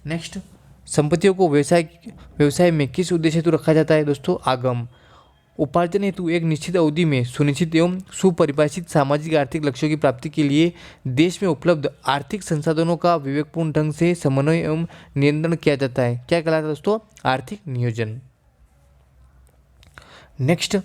S1: नेक्स्ट, संपत्तियों को व्यवसाय में किस उद्देश्य हेतु रखा जाता है दोस्तों, आगम। उपार्जन हेतु एक निश्चित अवधि में सुनिश्चित एवं सुपरिभाषित सामाजिक आर्थिक लक्ष्यों की प्राप्ति के लिए देश में उपलब्ध आर्थिक संसाधनों का विवेकपूर्ण ढंग से समन्वय एवं नियंत्रण किया जाता है, क्या कहलाता है दोस्तों, आर्थिक नियोजन। नेक्स्ट,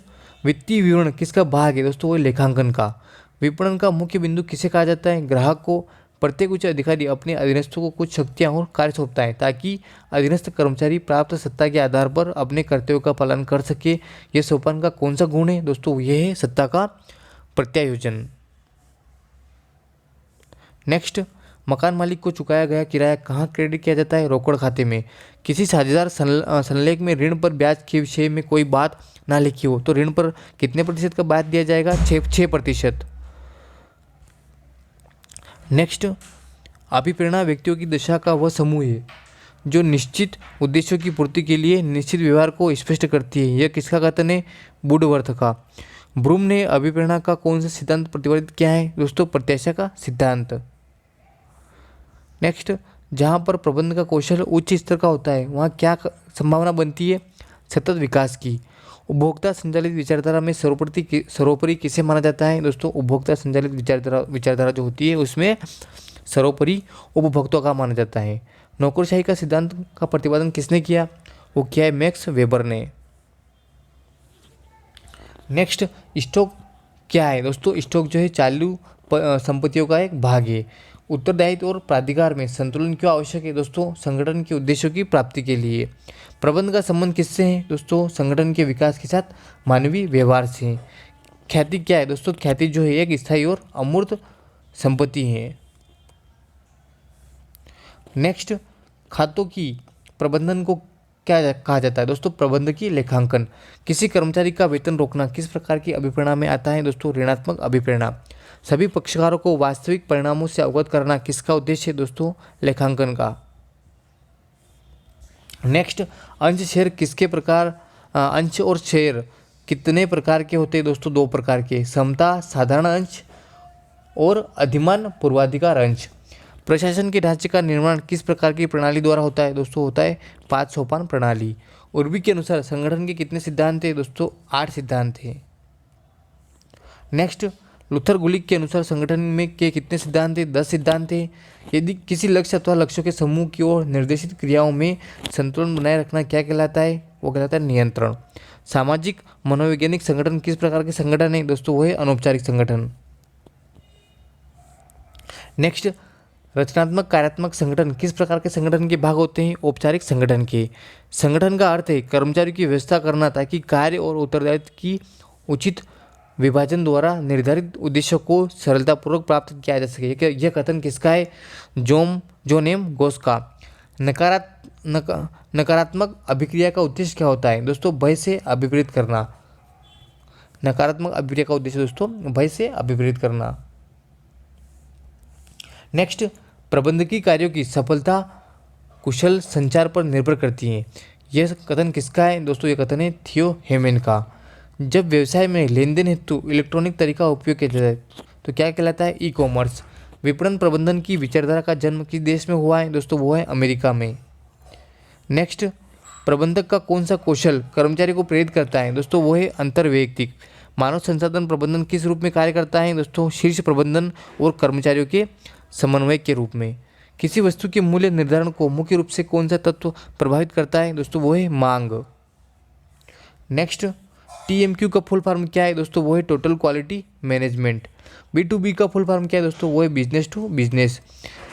S1: वित्तीय विवरण किसका भाग है दोस्तों, वो लेखांकन का। विपणन का मुख्य बिंदु किसे कहा जाता है, ग्राहक को। प्रत्येक उच्च अधिकारी अपने अधीनस्थों को कुछ शक्तियां और कार्य सौंपता है ताकि अधीनस्थ कर्मचारी प्राप्त सत्ता के आधार पर अपने कर्तव्यों का पालन कर सके। यह सोपान का कौन सा गुण है दोस्तों, यह है सत्ता का प्रत्यायोजन। नेक्स्ट, मकान मालिक को चुकाया गया किराया कहाँ क्रेडिट किया जाता है, रोकड़ खाते में। किसी साझेदार संलेख में ऋण पर ब्याज के विषय में कोई बात ना लिखी हो तो ऋण पर कितने प्रतिशत का ब्याज दिया जाएगा, 6%। नेक्स्ट, अभिप्रेरणा व्यक्तियों की दशा का वह समूह है जो निश्चित उद्देश्यों की पूर्ति के लिए निश्चित व्यवहार को स्पष्ट करती है। यह किसका कथन है, वुडवर्थ का। ब्रूम ने अभिप्रेरणा का कौन सा सिद्धांत प्रतिपादित किया है दोस्तों, प्रत्याशा का सिद्धांत। नेक्स्ट, जहाँ पर प्रबंध का कौशल उच्च स्तर का होता है वहाँ क्या संभावना बनती है, सतत विकास की। उपभोक्ता संचालित विचारधारा में सर्वोपरि किसे माना जाता है दोस्तों, उपभोक्ता संचालित विचारधारा जो होती है उसमें सर्वोपरि उपभोक्ता का माना जाता है। नौकरशाही का सिद्धांत का प्रतिपादन किसने किया, वो किया है मैक्स वेबर ने। नेक्स्ट, स्टॉक क्या है दोस्तों, स्टॉक जो है चालू संपत्तियों का एक भाग है। उत्तरदायित्व और प्राधिकार में संतुलन क्यों आवश्यक है दोस्तों, संगठन के उद्देश्यों की प्राप्ति के लिए। प्रबंध का संबंध किससे है दोस्तों, संगठन के विकास के साथ मानवीय व्यवहार से। ख्याति क्या है दोस्तों, ख्याति जो है एक स्थायी और अमूर्त संपत्ति है। नेक्स्ट, खातों की प्रबंधन को क्या कहा जाता है दोस्तों, प्रबंधकीय लेखांकन। किसी कर्मचारी का वेतन रोकना किस प्रकार की अभिप्रेरणा में आता है दोस्तों, ऋणात्मक अभिप्रेरणा। सभी पक्षकारों को वास्तविक परिणामों से अवगत करना किसका उद्देश्य है दोस्तों, लेखांकन का। नेक्स्ट, अंश शेयर किसके प्रकार, अंश और शेयर कितने प्रकार के होते हैं दोस्तों, 2 प्रकार के, समता साधारण अंश और अधिमान पूर्वाधिकार अंश। प्रशासन के ढांचे का निर्माण किस प्रकार की प्रणाली द्वारा होता है दोस्तों, होता है 5 सोपान प्रणाली। उर्वी के अनुसार संगठन के कितने सिद्धांत थे दोस्तों, 8 सिद्धांत थे। नेक्स्ट, लुथर गुलिक के अनुसार संगठन में के कितने सिद्धांत थे, 10 सिद्धांत थे। यदि किसी लक्ष्य अथवा लक्ष्यों के समूह की ओर निर्देशित क्रियाओं में संतुलन बनाए रखना क्या कहलाता है, वो कहलाता है नियंत्रण। सामाजिक मनोवैज्ञानिक संगठन किस प्रकार के संगठन है दोस्तों, वो है अनौपचारिक संगठन। नेक्स्ट, रचनात्मक कार्यात्मक संगठन किस प्रकार के संगठन के भाग होते हैं, औपचारिक संगठन के। संगठन का अर्थ है कर्मचारियों की व्यवस्था करना ताकि कार्य और उत्तरदायित्व की उचित विभाजन द्वारा निर्धारित उद्देश्यों को सरलतापूर्वक प्राप्त किया जा सके। यह कथन किसका है, जॉन एम गोस का। नकारात्मक अभिक्रिया का उद्देश्य क्या होता है दोस्तों, भय से अभिप्रेरित करना। नकारात्मक अभिक्रिया का उद्देश्य दोस्तों भय से अभिप्रेरित करना। नेक्स्ट, प्रबंधकीय कार्यों की सफलता कुशल संचार पर निर्भर करती है। यह कथन किसका है दोस्तों, यह कथन है थियो हेमन का। जब व्यवसाय में लेन देन हेतु इलेक्ट्रॉनिक तरीका उपयोग किया जाता है तो क्या कहलाता है, ई कॉमर्स। विपणन प्रबंधन की विचारधारा का जन्म किस देश में हुआ है दोस्तों, वो है अमेरिका में। नेक्स्ट, प्रबंधक का कौन सा कौशल कर्मचारी को प्रेरित करता है दोस्तों, वो है अंतर्वैयक्तिक। मानव संसाधन प्रबंधन किस रूप में कार्य करता है दोस्तों, शीर्ष प्रबंधन और कर्मचारियों के समन्वय के रूप में। किसी वस्तु के मूल्य निर्धारण को मुख्य रूप से कौन सा तत्व प्रभावित करता है दोस्तों, वो है मांग। नेक्स्ट, TMQ का फुल फॉर्म क्या है दोस्तों, वो है टोटल क्वालिटी मैनेजमेंट। B2B का फुल फॉर्म क्या है दोस्तों, वो है बिजनेस टू बिजनेस।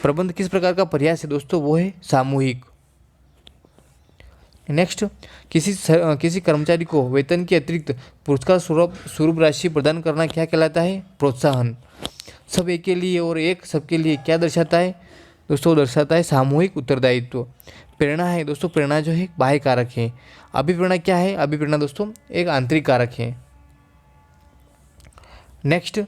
S1: प्रबंध किस प्रकार का प्रयास है दोस्तों, वो है सामूहिक। नेक्स्ट, किसी कर्मचारी को वेतन के अतिरिक्त पुरस्कार स्वरूप राशि प्रदान करना क्या कहलाता है? प्रोत्साहन। सब एक के लिए और एक सबके लिए क्या दर्शाता है दोस्तों? दर्शाता है सामूहिक उत्तरदायित्व। प्रेरणा है दोस्तों, प्रेरणा जो है बाह्य कारक है। अभिप्रेरणा क्या है? अभिप्रेरणा दोस्तों एक आंतरिक कारक है। नेक्स्ट,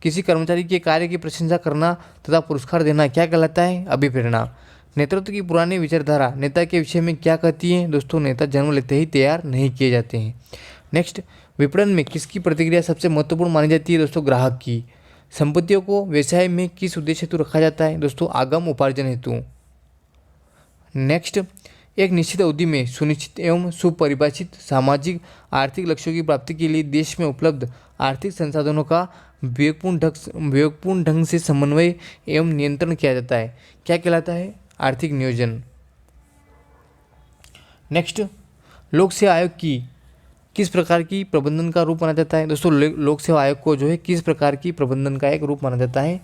S1: किसी कर्मचारी के कार्य की प्रशंसा करना तथा पुरस्कार देना क्या कहलाता है? अभिप्रेरणा। नेतृत्व की पुरानी विचारधारा नेता के विषय में क्या कहती है दोस्तों? नेता जन्म लेते ही तैयार नहीं किए जाते हैं। नेक्स्ट, विपणन में किसकी प्रतिक्रिया सबसे महत्वपूर्ण मानी जाती है दोस्तों? ग्राहक की। संपत्तियों को व्यवसाय में किस उद्देश्य हेतु रखा जाता है दोस्तों? आगम उपार्जन हेतु। नेक्स्ट, एक निश्चित अवधि में सुनिश्चित एवं सुपरिभाषित सामाजिक आर्थिक लक्ष्यों की प्राप्ति के लिए देश में उपलब्ध आर्थिक संसाधनों का विवेकपूर्ण ढंग से समन्वय एवं नियंत्रण किया जाता है। क्या कहलाता है? आर्थिक नियोजन। नेक्स्ट, लोक सेवा आयोग की किस प्रकार की प्रबंधन का रूप माना जाता है दोस्तों? लोक सेवा आयोग को जो है किस प्रकार की प्रबंधन का एक रूप माना जाता है?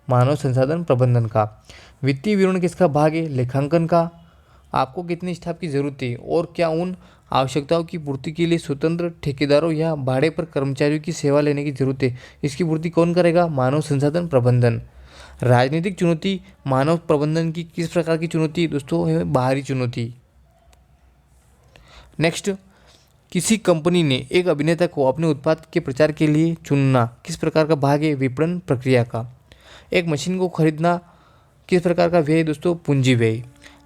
S1: मानव संसाधन प्रबंधन का। वित्तीय विवरण किसका भाग है? लेखांकन का। आपको कितनी स्टाफ की जरूरत है और क्या उन आवश्यकताओं की पूर्ति के लिए स्वतंत्र ठेकेदारों या भाड़े पर कर्मचारियों की सेवा लेने की जरूरत है? इसकी पूर्ति कौन करेगा? मानव संसाधन प्रबंधन। राजनीतिक चुनौती मानव प्रबंधन की किस प्रकार की चुनौती दोस्तों? है बाहरी चुनौती। नेक्स्ट, किसी कंपनी ने एक अभिनेता को अपने उत्पाद के प्रचार के लिए चुनना किस प्रकार का भाग है? विपणन प्रक्रिया का। एक मशीन को खरीदना किस प्रकार का व्यय है दोस्तों? पूंजी व्यय।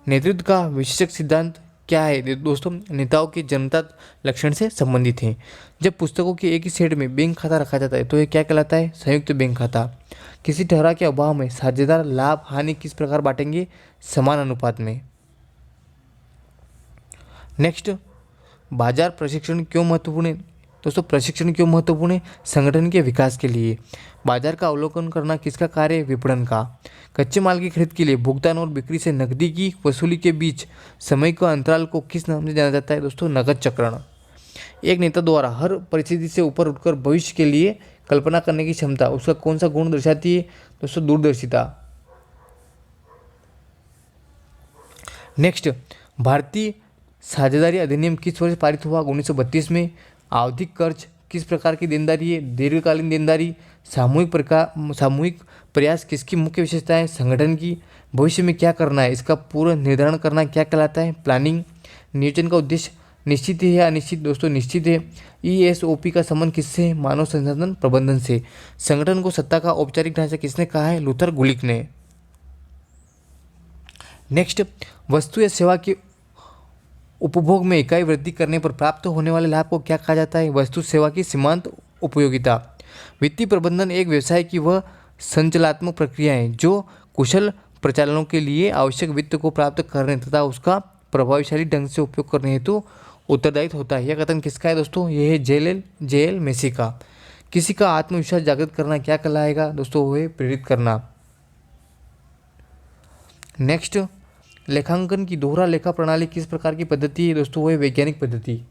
S1: नेतृत्व का विशेषक सिद्धांत क्या है दोस्तों? नेताओं के जनता लक्षण से संबंधित हैं। जब पुस्तकों के एक ही सेट में बैंक खाता रखा जाता है तो यह क्या कहलाता है? संयुक्त बैंक खाता। किसी ठहराव के अभाव में साझेदार लाभ हानि किस प्रकार बांटेंगे? समान अनुपात में। नेक्स्ट, बाजार प्रशिक्षण क्यों महत्वपूर्ण है दोस्तों? प्रशिक्षण क्यों महत्वपूर्ण है? संगठन के विकास के लिए। बाजार का अवलोकन करना किसका कार्य है? विपणन का। कच्चे माल की खरीद के लिए भुगतान और बिक्री से नकदी की वसूली के बीच समय का अंतराल को किस नाम से जाना जाता है दोस्तों? नकद चक्रण। एक नेता द्वारा हर परिस्थिति से ऊपर उठकर भविष्य के लिए कल्पना करने की क्षमता उसका कौन सा गुण दर्शाती है दोस्तों? दूरदर्शिता। नेक्स्ट, भारतीय साझेदारी अधिनियम किस वर्ष पारित हुआ? 1932 में। आवधिक कर्ज किस प्रकार की देनदारी है? दीर्घकालीन देनदारी। सामूहिक प्रयास किसकी मुख्य विशेषता है? संगठन की। भविष्य में क्या करना है इसका पूर्व निर्धारण करना क्या कहलाता है? प्लानिंग। नियोजन का उद्देश्य निश्चित है या अनिश्चित दोस्तों? निश्चित है। ESOP का संबंध किससे है? मानव संसाधन प्रबंधन से। संगठन को सत्ता का औपचारिक ढांचा किसने कहा है? लूथर गुलिक ने। नेक्स्ट, वस्तु या सेवा के उपभोग में इकाई वृद्धि करने पर प्राप्त होने वाले लाभ को क्या कहा जाता है? वस्तु सेवा की सीमांत उपयोगिता। वित्तीय प्रबंधन एक व्यवसाय की वह संचालनात्मक प्रक्रिया है जो कुशल प्रचालनों के लिए आवश्यक वित्त को प्राप्त करने तथा उसका प्रभावशाली ढंग से उपयोग करने हेतु उत्तरदायित्व होता है। यह कथन किसका है दोस्तों? यह है JL मेसी का। किसी का आत्मविश्वास जागृत करना क्या कहलाएगा दोस्तों? वह प्रेरित करना। नेक्स्ट, लेखांकन की दोहरा लेखा प्रणाली किस प्रकार की पद्धति है दोस्तों? वह वैज्ञानिक पद्धति।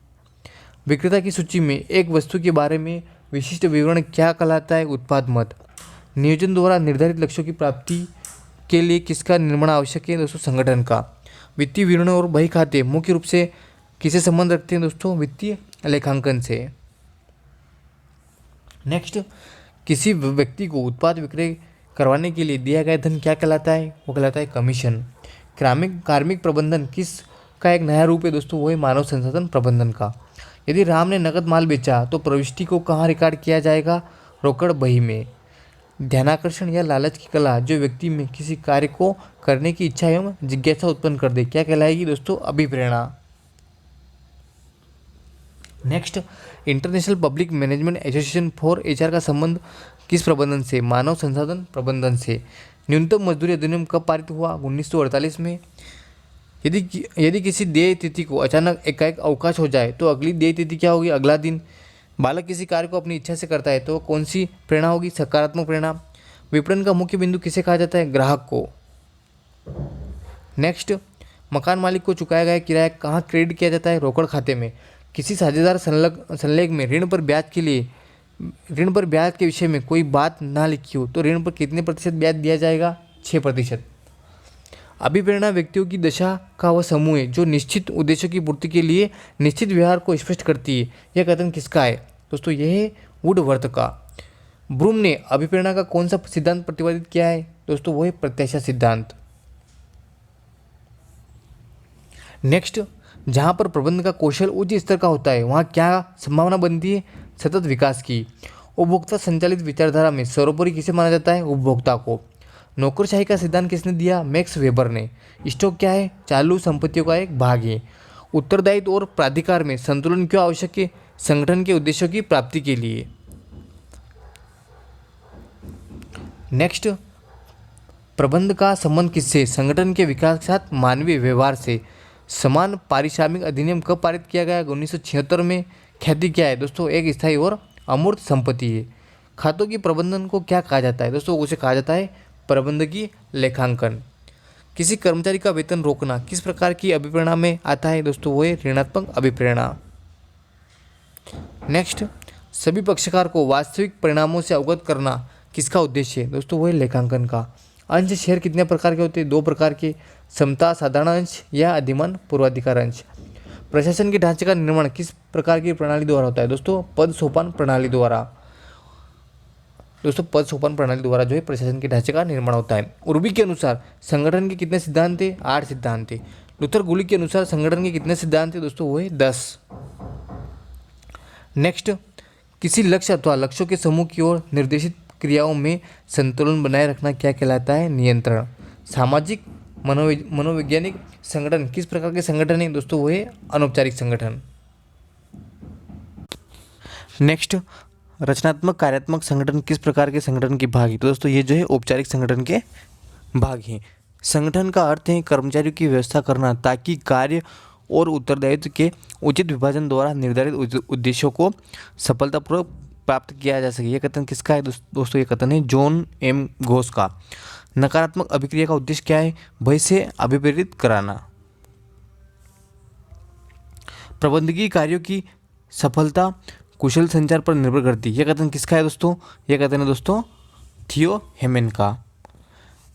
S1: विक्रेता की सूची में एक वस्तु के बारे में विशिष्ट विवरण क्या कहलाता है? उत्पाद मत। नियोजन द्वारा निर्धारित लक्ष्यों की प्राप्ति के लिए किसका निर्माण आवश्यक है दोस्तों? संगठन का। वित्तीय विवरण और बही खाते मुख्य रूप से किसे संबंध रखते हैं दोस्तों? वित्तीय लेखांकन से। नेक्स्ट, किसी व्यक्ति को उत्पाद विक्रय करवाने के लिए दिया गया धन क्या कहलाता है? वो कहलाता है कमीशन। कार्मिक प्रबंधन किस का एक नया रूप है दोस्तों? वो है मानव संसाधन प्रबंधन का। यदि राम ने नकद माल बेचा तो प्रविष्टि को कहाँ रिकॉर्ड किया जाएगा? रोकड़ बही में। ध्यानाकर्षण या लालच की कला जो व्यक्ति में किसी कार्य को करने की इच्छा एवं जिज्ञासा उत्पन्न कर दे क्या कहलाएगी दोस्तों? अभिप्रेरणा। Next, international public management association for HR का संबंध किस प्रबंधन से? मानव संसाधन प्रबंधन से। न्यूनतम मजदूरी अधिनियम कब पारित हुआ? 1948 में। यदि किसी देय तिथि को अचानक एकाएक अवकाश हो जाए तो अगली देय तिथि क्या होगी? अगला दिन। बालक किसी कार्य को अपनी इच्छा से करता है तो कौन सी प्रेरणा होगी? सकारात्मक प्रेरणा। विपणन का मुख्य बिंदु किसे कहा जाता है? ग्राहक को। नेक्स्ट, मकान मालिक को चुकाया गया किराया कहाँ क्रेडिट किया जाता है? रोकड़ खाते में। किसी साझेदार संलेख में ऋण पर ब्याज के विषय में कोई बात ना लिखी हो तो ऋण पर कितने प्रतिशत ब्याज दिया जाएगा? 6%। अभिप्रेरणा व्यक्तियों की दशा का वह समूह है जो निश्चित उद्देश्यों की पूर्ति के लिए निश्चित व्यवहार को स्पष्ट करती है। यह कथन किसका है दोस्तों? यह है वुडवर्थ का। ब्रूम ने अभिप्रेरणा का कौन सा सिद्धांत प्रतिपादित किया है दोस्तों? वो है प्रत्याशा सिद्धांत। नेक्स्ट, जहाँ पर प्रबंधन का कौशल उच्च स्तर का होता है वहाँ क्या संभावना बनती है? सतत विकास की। उपभोक्ता संचालित विचारधारा में सर्वोपरि किसे माना जाता है? उपभोक्ता को। नौकरशाही का सिद्धांत किसने दिया? मैक्स वेबर ने। स्टॉक क्या है? चालू संपत्तियों का एक भाग है। उत्तरदायित्व और प्राधिकार में संतुलन क्यों आवश्यक है? संगठन के उद्देश्यों की प्राप्ति के लिए। नेक्स्ट, प्रबंध का संबंध किससे? संगठन के विकास के साथ मानवीय व्यवहार से। समान पारिश्रमिक अधिनियम कब पारित किया गया? 1976 में। ख्याति क्या है दोस्तों? एक स्थायी और अमूर्त संपत्ति है। खातों की प्रबंधन को क्या कहा जाता है दोस्तों? उसे कहा जाता है प्रबंधकीय लेखांकन। किसी कर्मचारी का वेतन रोकना किस प्रकार की अभिप्रेरणा में आता है दोस्तों? वो है ऋणात्मक अभिप्रेरणा। नेक्स्ट, सभी पक्षकार को वास्तविक परिणामों से अवगत करना किसका उद्देश्य है दोस्तों? वो है लेखांकन का। अंश शेयर कितने प्रकार के होते हैं? 2 प्रकार के, समता साधारण अंश या अधिमान पूर्वाधिकार अंश। प्रशासन के ढांचे का निर्माण किस प्रकार की प्रणाली द्वारा होता है दोस्तों? पद सोपान प्रणाली द्वारा। दोस्तों पद सोपान प्रणाली द्वारा जो है प्रशासन के ढांचे का निर्माण होता है। उर्बी के अनुसार संगठन के कितने सिद्धांत थे? 8 सिद्धांत थे। लूथर गुली के अनुसार संगठन के कितने सिद्धांत थे दोस्तों? वो है 10। नेक्स्ट, किसी लक्ष्य अथवा लक्ष्यों के समूह की ओर निर्देशित क्रियाओं में संतुलन बनाए रखना क्या कहलाता है? नियंत्रण। सामाजिक मनोवैज्ञानिक संगठन किस प्रकार के संगठन है दोस्तों? वो है अनौपचारिक संगठन। नेक्स्ट, रचनात्मक कार्यात्मक संगठन किस प्रकार के संगठन के भाग है? तो दोस्तों ये जो है औपचारिक संगठन के भाग हैं। संगठन का अर्थ है कर्मचारियों की व्यवस्था करना ताकि कार्य और उत्तरदायित्व के उचित विभाजन द्वारा निर्धारित उद्देश्यों को सफलतापूर्वक प्राप्त किया जा सके। यह कथन किसका है दोस्तों? ये कथन है जॉन एम घोष का। नकारात्मक अभिक्रिया का उद्देश्य क्या है? भय से अभिप्रेरित कराना। प्रबंधकीय कार्यों की सफलता कुशल संचार पर निर्भर करती है। यह कथन किसका है दोस्तों? यह कथन है दोस्तों थियो हेमन का।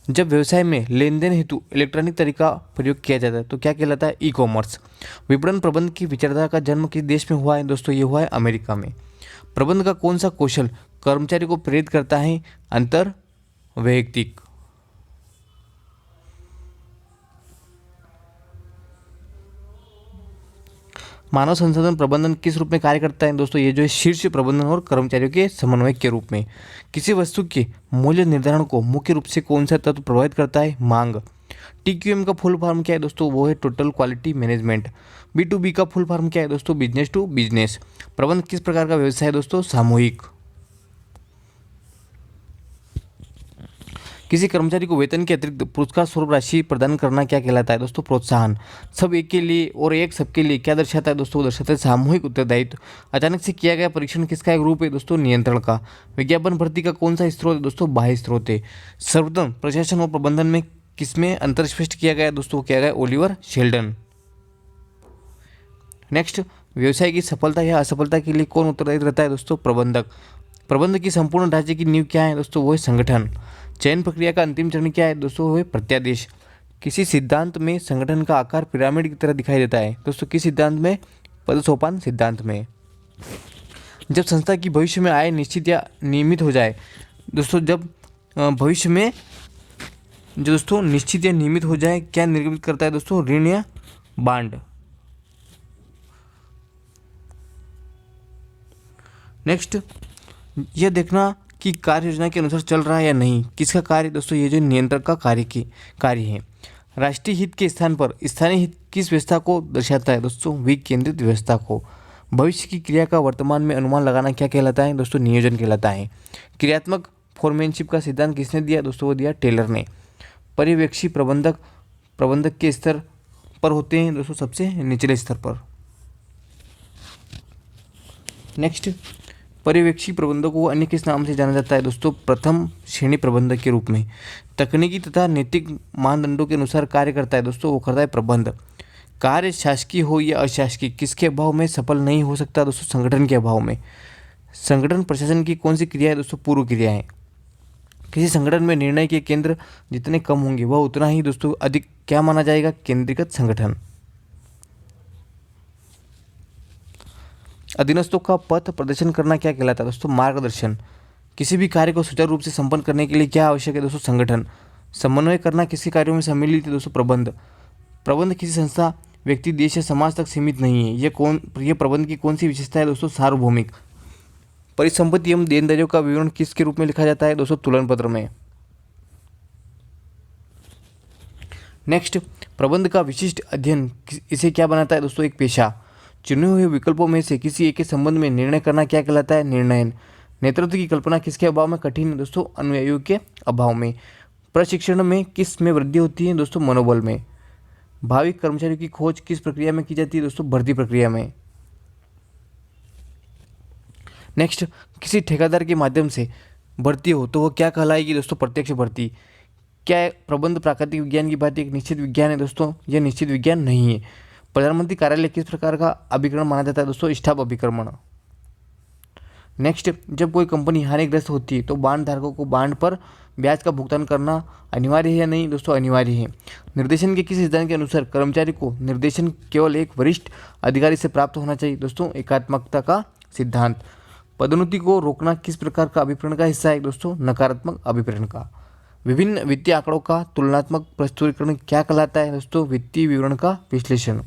S1: जब व्यवसाय में लेन देन हेतु इलेक्ट्रॉनिक तरीका प्रयोग किया जाता है तो क्या कहलाता है? E commerce. विपणन प्रबंध की विचारधारा का जन्म किस देश में हुआ है दोस्तों? ये हुआ है अमेरिका में। प्रबंध का कौन सा कौशल कर्मचारी को प्रेरित करता है? अंतर वैयक्तिक। मानव संसाधन प्रबंधन किस रूप में कार्य करता है दोस्तों? ये जो है शीर्ष प्रबंधन और कर्मचारियों के समन्वय के रूप में। किसी वस्तु के मूल्य निर्धारण को मुख्य रूप से कौन सा तत्व प्रभावित करता है? मांग। TQM का फुल फॉर्म क्या है दोस्तों? वो है टोटल क्वालिटी मैनेजमेंट। B2B का फुल फॉर्म क्या है दोस्तों? Business to business. प्रबंध किस प्रकार का व्यवसाय है दोस्तों? सामूहिक। किसी कर्मचारी को वेतन के अतिरिक्त पुरस्कार स्वरूप राशि प्रदान करना क्या कहलाता है दोस्तों? प्रोत्साहन। सब एक के लिए और एक सबके लिए क्या दर्शाता है दोस्तों? दर्शाता है सामूहिक उत्तरदायित्व। अचानक से किया गया परीक्षण किसका एक रूप है दोस्तों? नियंत्रण का। विज्ञापन भर्ती का कौन सा स्रोत है दोस्तों? बाह्य स्रोत है। सर्वोत्तम प्रशासन और प्रबंधन में किसमें अंतर स्पष्ट किया गया दोस्तों? किया गया ओलिवर शेल्डन। नेक्स्ट, व्यवसाय की सफलता या असफलता के लिए कौन उत्तरदायी रहता है दोस्तों? प्रबंधक। प्रबंध की संपूर्ण ढांचे की नींव क्या है दोस्तों? वो है संगठन। चयन प्रक्रिया का अंतिम चरण क्या है दोस्तों? वो है प्रत्यादेश। किसी सिद्धांत में संगठन का आकार पिरामिड की तरह दिखाई देता है दोस्तों? किस सिद्धांत में? पदसोपान सिद्धांत में। जब संस्था की भविष्य में आय निश्चित या नियमित हो जाए दोस्तों, जब भविष्य में जो दोस्तों निश्चित या नियमित हो जाए, क्या निर्गमित करता है दोस्तों? ऋण या बांड। नेक्स्ट, यह देखना कि कार्य योजना के अनुसार चल रहा है या नहीं, किसका कार्य दोस्तों? ये जो नियंत्रक का कार्य है। राष्ट्रीय हित के स्थान पर स्थानीय हित किस व्यवस्था को दर्शाता है दोस्तों? विकेंद्रित व्यवस्था को। भविष्य की क्रिया का वर्तमान में अनुमान लगाना क्या कहलाता है दोस्तों? नियोजन कहलाता है। क्रियात्मक फोरमैनशिप का सिद्धांत किसने दिया दोस्तों? वो दिया टेलर ने। पर्यवेक्षी प्रबंधक के स्तर पर होते हैं दोस्तों सबसे निचले स्तर पर। नेक्स्ट, पर्यवेक्षी प्रबंधकों को अन्य किस नाम से जाना जाता है दोस्तों? प्रथम श्रेणी प्रबंधक के रूप में। तकनीकी तथा नैतिक मानदंडों के अनुसार कार्य करता है दोस्तों? वो करता है प्रबंध। कार्य शासकीय हो या अशासकीय किसके अभाव में सफल नहीं हो सकता दोस्तों? संगठन के अभाव में। संगठन प्रशासन की कौन सी क्रिया है दोस्तों? पूर्व क्रिया है। किसी संगठन में निर्णय के केंद्र जितने कम होंगे वह उतना ही दोस्तों अधिक क्या माना जाएगा, केंद्रीकृत संगठन। अधीनस्थों का पथ प्रदर्शन करना क्या कहलाता है दोस्तों, मार्गदर्शन। किसी भी कार्य को सुचारू रूप से संपन्न करने के लिए क्या आवश्यक है दोस्तों, संगठन। समन्वय करना किसी कार्यों में सम्मिलित है दोस्तों, प्रबंध। प्रबंध किसी संस्था, व्यक्ति, देश या समाज तक सीमित नहीं है। यह प्रबंध की कौन सी विशेषता है दोस्तों, सार्वभौमिक। परिसंपत्ति एवं देनदारियों का विवरण किसके रूप में लिखा जाता है दोस्तों, तुलन पत्र में। नेक्स्ट, प्रबंध का विशिष्ट अध्ययन इसे क्या बनाता है दोस्तों, एक पेशा। चुने हुए विकल्पों में से किसी एक के संबंध में निर्णय करना क्या कहलाता है, निर्णयन। नेतृत्व की कल्पना किसके अभाव में कठिन है दोस्तों, अनुयायियों के अभाव में। प्रशिक्षण में किस में वृद्धि होती है दोस्तों, मनोबल में। भावी कर्मचारियों की खोज किस प्रक्रिया में की जाती है दोस्तों, भर्ती प्रक्रिया में। नेक्स्ट, किसी ठेकेदार के माध्यम से भर्ती हो तो वह क्या कहलाएगी दोस्तों, प्रत्यक्ष भर्ती। क्या प्रबंध प्राकृतिक विज्ञान की बात एक निश्चित विज्ञान है दोस्तों, यह निश्चित विज्ञान नहीं है। प्रधानमंत्री कार्यालय किस प्रकार का अभिकरण माना जाता है दोस्तों, स्टाफ अभिकरण। नेक्स्ट, जब कोई कंपनी हानिग्रस्त होती है तो बांड धारकों को बांड पर ब्याज का भुगतान करना अनिवार्य है या नहीं दोस्तों, अनिवार्य है। निर्देशन के किस सिद्धांत के अनुसार कर्मचारी को निर्देशन केवल एक वरिष्ठ अधिकारी से प्राप्त होना चाहिए दोस्तों, एकात्मकता का सिद्धांत। पदोन्नति को रोकना किस प्रकार का अभिप्रेरण का हिस्सा है दोस्तों, नकारात्मक अभिप्रेरण का। विभिन्न वित्तीय आंकड़ों का तुलनात्मक प्रस्तुतीकरण क्या कहलाता है दोस्तों, वित्तीय विवरण का विश्लेषण।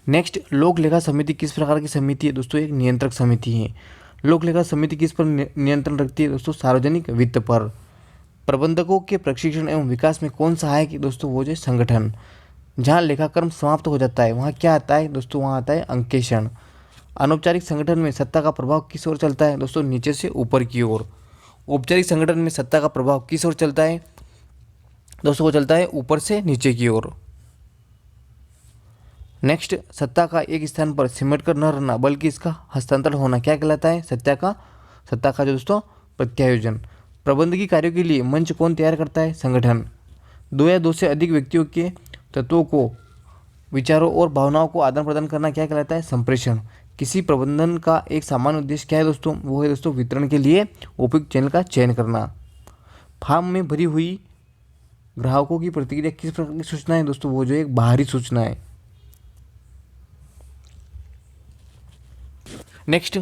S1: नेक्स्ट, लोक लेखा समिति किस प्रकार की समिति है दोस्तों, एक नियंत्रक समिति है। लोक लेखा समिति किस पर नियंत्रण रखती है दोस्तों, सार्वजनिक वित्त पर। प्रबंधकों के प्रशिक्षण एवं विकास में कौन सहायक है दोस्तों, वो जो संगठन। जहाँ लेखाकर्म समाप्त हो जाता है वहाँ क्या आता है दोस्तों, वहाँ आता है अंकेक्षण। अनौपचारिक संगठन में सत्ता का प्रभाव किस ओर चलता है दोस्तों, नीचे से ऊपर की ओर। औपचारिक संगठन में सत्ता का प्रभाव किस ओर चलता है दोस्तों, वो चलता है ऊपर से नीचे की ओर। नेक्स्ट, सत्ता का एक स्थान पर सिमट कर न रहना बल्कि इसका हस्तांतरण होना क्या कहलाता है, सत्ता का जो दोस्तों प्रत्यायोजन। प्रबंधकीय कार्यों के लिए मंच कौन तैयार करता है, संगठन। दो या दो से अधिक व्यक्तियों के तत्वों को, विचारों और भावनाओं को आदान प्रदान करना क्या कहलाता है, संप्रेषण। किसी प्रबंधन का एक सामान्य उद्देश्य क्या है दोस्तों, वो है दोस्तों वितरण के लिए उपयुक्त चैनल का चयन करना। फॉर्म में भरी हुई ग्राहकों की प्रतिक्रिया किस प्रकार की सूचना है दोस्तों, वो जो एक बाहरी सूचना है। नेक्स्ट,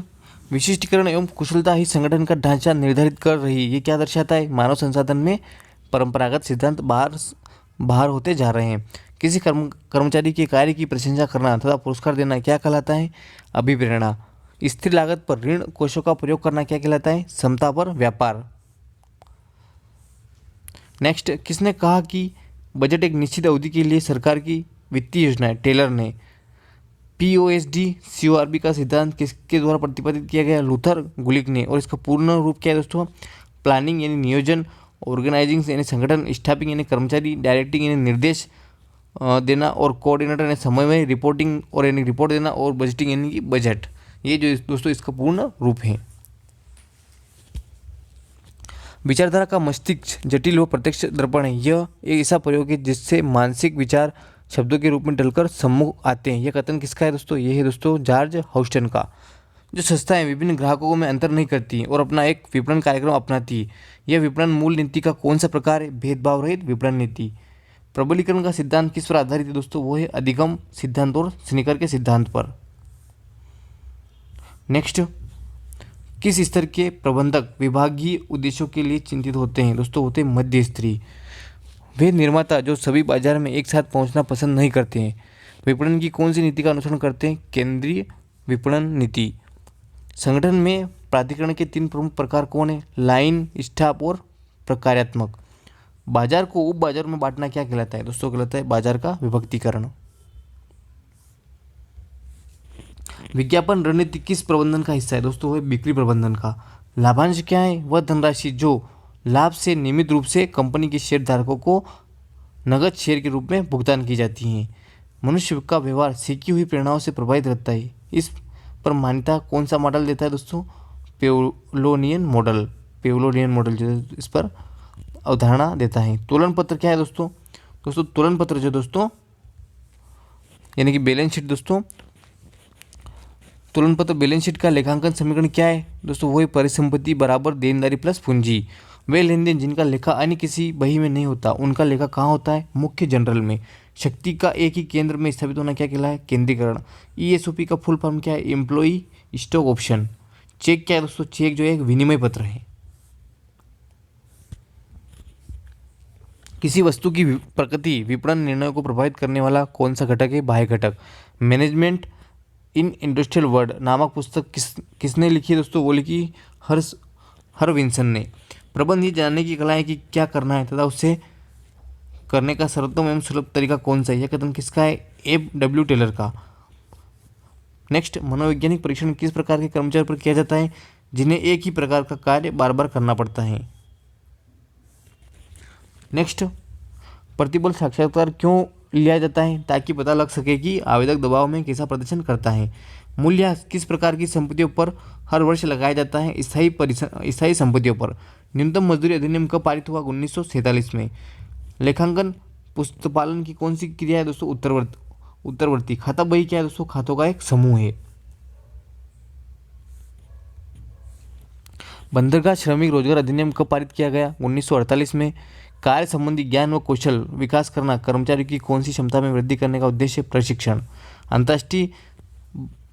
S1: विशिष्टीकरण एवं कुशलता ही संगठन का ढांचा निर्धारित कर रही है। ये क्या दर्शाता है, मानव संसाधन में परंपरागत सिद्धांत बाहर होते जा रहे हैं। किसी कर्मचारी के कार्य की प्रशंसा करना तथा पुरस्कार देना क्या कहलाता है, अभिप्रेरणा। स्थिर लागत पर ऋण कोषों का प्रयोग करना क्या कहलाता है, समता पर व्यापार। नेक्स्ट, किसने कहा कि बजट एक निश्चित अवधि के लिए सरकार की वित्तीय योजना है, टेलर ने। POSD CORB का सिद्धांत किसके द्वारा प्रतिपादित किया गया, लूथर गुलिक ने। और इसका पूर्ण रूप क्या है दोस्तों, प्लानिंग यानी नियोजन, ऑर्गेनाइजिंग यानी संगठन, स्टाफिंग यानी कर्मचारी, डायरेक्टिंग यानी निर्देश देना, और कोऑर्डिनेटर यानी समन्वय, रिपोर्टिंग और यानी रिपोर्ट देना, और बजटिंग यानी कि बजट। ये जो दोस्तों इसका पूर्ण रूप है। विचारधारा का मस्तिष्क जटिल व प्रत्यक्ष दर्पण है। यह एक ऐसा प्रयोग है जिससे मानसिक विचार शब्दों के रूप में ढलकर सम्मुख आते हैं। यह कथन किसका है दोस्तों, ये है दोस्तों जॉर्ज हाउस्टन का। जो संस्थाएं विभिन्न ग्राहकों में अंतर नहीं करती और अपना एक विपणन कार्यक्रम अपनाती है, यह विपणन मूल नीति का कौन सा प्रकार है, भेदभाव रहित विपणन नीति। प्रबलीकरण का सिद्धांत किस पर आधारित है दोस्तों, वो है अधिगम सिद्धांत और स्निकर के सिद्धांत पर। नेक्स्ट, किस स्तर के प्रबंधक विभागीय उद्देश्यों के लिए चिंतित होते हैं दोस्तों, होते हैं मध्य स्तरीय। वे निर्माता जो सभी बाजार में एक साथ पहुंचना पसंद नहीं करते हैं। विपणन की कौन सी नीति का अनुसरण करते हैं, केंद्रीय विपणन नीति। संगठन में प्राधिकरण के 3 प्रमुख प्रकार कौन है, लाइन, स्टाफ और प्रकार्यात्मक। बाजार को उप बाजारों में बांटना क्या कहलाता है दोस्तों, कहलाता है बाजार का विभक्तीकरण। विज्ञापन रणनीति किस प्रबंधन का हिस्सा है दोस्तों, वह बिक्री प्रबंधन का। लाभांश क्या है, वह धनराशि जो लाभ से नियमित रूप से कंपनी के शेयर धारकों को नगद शेयर के रूप में भुगतान की जाती है। मनुष्य का व्यवहार सीखी हुई प्रेरणाओं से प्रभावित रहता है। इस पर मान्यता कौन सा मॉडल देता है दोस्तों, पेवलोनियन मॉडल। पेवलोनियन मॉडल जो इस पर अवधारणा देता है। तुलन पत्र क्या है दोस्तों, तुलन पत्र जो दोस्तों यानी कि बैलेंस शीट दोस्तों तुलन पत्र बैलेंस शीट का लेखांकन समीकरण क्या है दोस्तों? वही परिसंपत्ति बराबर देनदारी प्लस पूंजी। वे लेन देन जिनका लेखा अन्य किसी बही में नहीं होता, उनका लेखा कहाँ होता है? मुख्य जनरल में। शक्ति का एक ही केंद्र में स्थापित होना क्या कहलाए? केंद्रीकरण। ESOP का फुल फॉर्म क्या है? Employee stock option. चेक क्या है दोस्तों? चेक जो है एक विनिमय पत्र है। किसी वस्तु की प्रकृति विपणन निर्णयों को प्रभावित करने वाला कौन सा घटक है? बाह्य घटक। मैनेजमेंट इन इंडस्ट्रियल वर्ल्ड नामक पुस्तक किसने लिखी है दोस्तों? वो लिखी हरविंसन ने। प्रबंध ये जानने की कला है कि क्या करना है तथा उससे करने का सर्वोत्तम एवं सुलभ तरीका कौन सा है? यह कथन किसका है? FW टेलर का। नेक्स्ट, मनोवैज्ञानिक परीक्षण किस प्रकार के कर्मचारी पर किया जाता है जिन्हें एक ही प्रकार का कार्य बार बार करना पड़ता है? नेक्स्ट, प्रतिबल साक्षात्कार क्यों लिया जाता है? ताकि पता लग सके कि आवेदक दबाव में कैसा प्रदर्शन करता है। मूल्य किस प्रकार की संपत्तियों पर हर वर्ष लगाया जाता है? स्थायी संपत्तियों पर। न्यूनतम मजदूरी अधिनियम कब पारित हुआ? 1947 में। लेखांकन पुस्तपालन की कौन सी क्रिया है दोस्तों? उत्तरवर्ती। खाता बही क्या है दोस्तों? खातों का एक समूह है। बंदरगाह श्रमिक रोजगार अधिनियम कब पारित किया गया? 1948 में। कार्य संबंधी ज्ञान व कौशल विकास करना कर्मचारियों की कौन सी क्षमता में वृद्धि करने का उद्देश्य? प्रशिक्षण। अंतर्राष्ट्रीय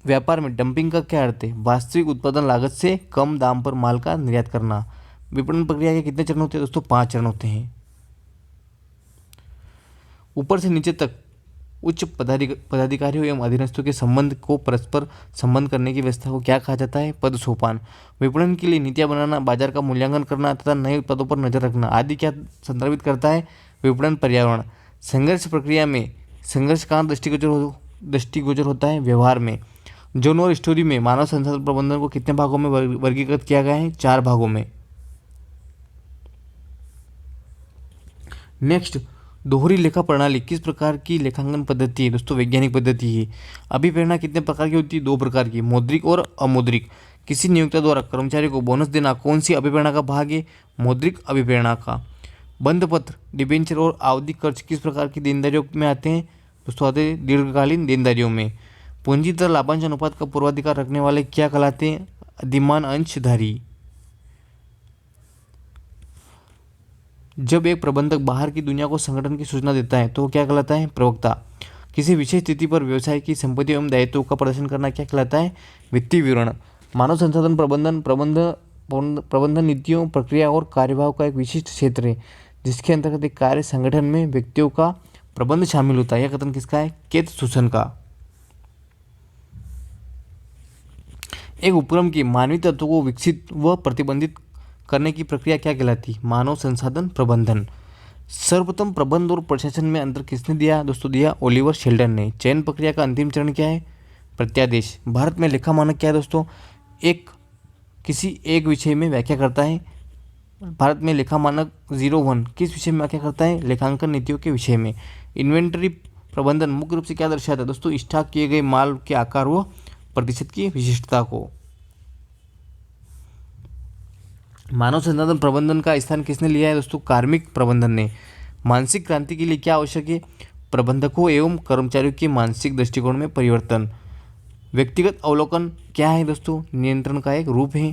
S1: व्यापार में डंपिंग का क्या अर्थ है? वास्तविक उत्पादन लागत से कम दाम पर माल का निर्यात करना। विपणन प्रक्रिया के कितने चरण होते हैं दोस्तों? 5 चरण होते हैं। ऊपर से नीचे तक उच्च पदाधिकारियों एवं अधीनस्थों के संबंध को परस्पर संबंध करने की व्यवस्था को क्या कहा जाता है? पद सोपान। विपणन के लिए नीतियां बनाना, बाजार का मूल्यांकन करना तथा नए उत्पादों पर नजर रखना आदि क्या संदर्भित करता है? विपणन पर्यावरण। संघर्ष प्रक्रिया में संघर्ष कहाँ दृष्टिगोचर होता है? व्यवहार में। जोन और स्टोरी में मानव संसाधन प्रबंधन को कितने भागों में वर्गीकृत किया गया है? 4 भागों में। नेक्स्ट, दोहरी लेखा प्रणाली किस प्रकार की लेखांकन पद्धति है दोस्तों? वैज्ञानिक पद्धति है। अभिप्रेरणा कितने प्रकार की होती है? 2 प्रकार की, मौद्रिक और अमौद्रिक। किसी नियोक्ता द्वारा कर्मचारी को बोनस देना कौन सी अभिप्रेरणा का भाग है? मौद्रिक अभिप्रेरणा का। बंध पत्र, डिबेंचर और आवधिक खर्च किस प्रकार की देनदारियों में आते हैं दोस्तों? आते हैं दीर्घकालीन देनदारियों में। पूंजी तथा लाभांश अनुपात का पूर्वाधिकार रखने वाले क्या कहलाते हैं? अधिमान अंशधारी। जब एक प्रबंधक बाहर की दुनिया को संगठन की सूचना देता है तो क्या कहलाता है? प्रवक्ता। किसी विशेष स्थिति पर व्यवसाय की संपत्ति एवं दायित्वों का प्रदर्शन करना क्या कहलाता है? वित्तीय विवरण। मानव संसाधन प्रबंधन नीतियों, प्रक्रिया और कार्यभाव का एक विशिष्ट क्षेत्र है जिसके अंतर्गत एक कार्य संगठन में व्यक्तियों का प्रबंध शामिल होता है। यह कथन किसका है? केत सुसन का। एक उपक्रम की मानवीय तत्वों को विकसित व प्रतिबंधित करने की प्रक्रिया क्या कहलाती? मानव संसाधन प्रबंधन। सर्वप्रथम प्रबंध और प्रशासन में अंतर किसने दिया दोस्तों? दिया ओलिवर शेल्डन ने। चयन प्रक्रिया का अंतिम चरण क्या है? प्रत्यादेश। भारत में लेखा मानक क्या है दोस्तों? किसी एक विषय में व्याख्या करता है। भारत में लेखा मानक 01 किस विषय में व्याख्या करता है? लेखांकन नीतियों के विषय में। इन्वेंटरी प्रबंधन मुख्य रूप से क्या दर्शाता है दोस्तों? स्टॉक किए गए माल के आकार व प्रतिशत की विशिष्टता को। मानव संसाधन प्रबंधन का स्थान किसने लिया है दोस्तों? कार्मिक प्रबंधन ने। मानसिक क्रांति के लिए क्या आवश्यक है? प्रबंधकों एवं कर्मचारियों के मानसिक दृष्टिकोण में परिवर्तन। व्यक्तिगत अवलोकन क्या है दोस्तों? नियंत्रण का एक रूप है।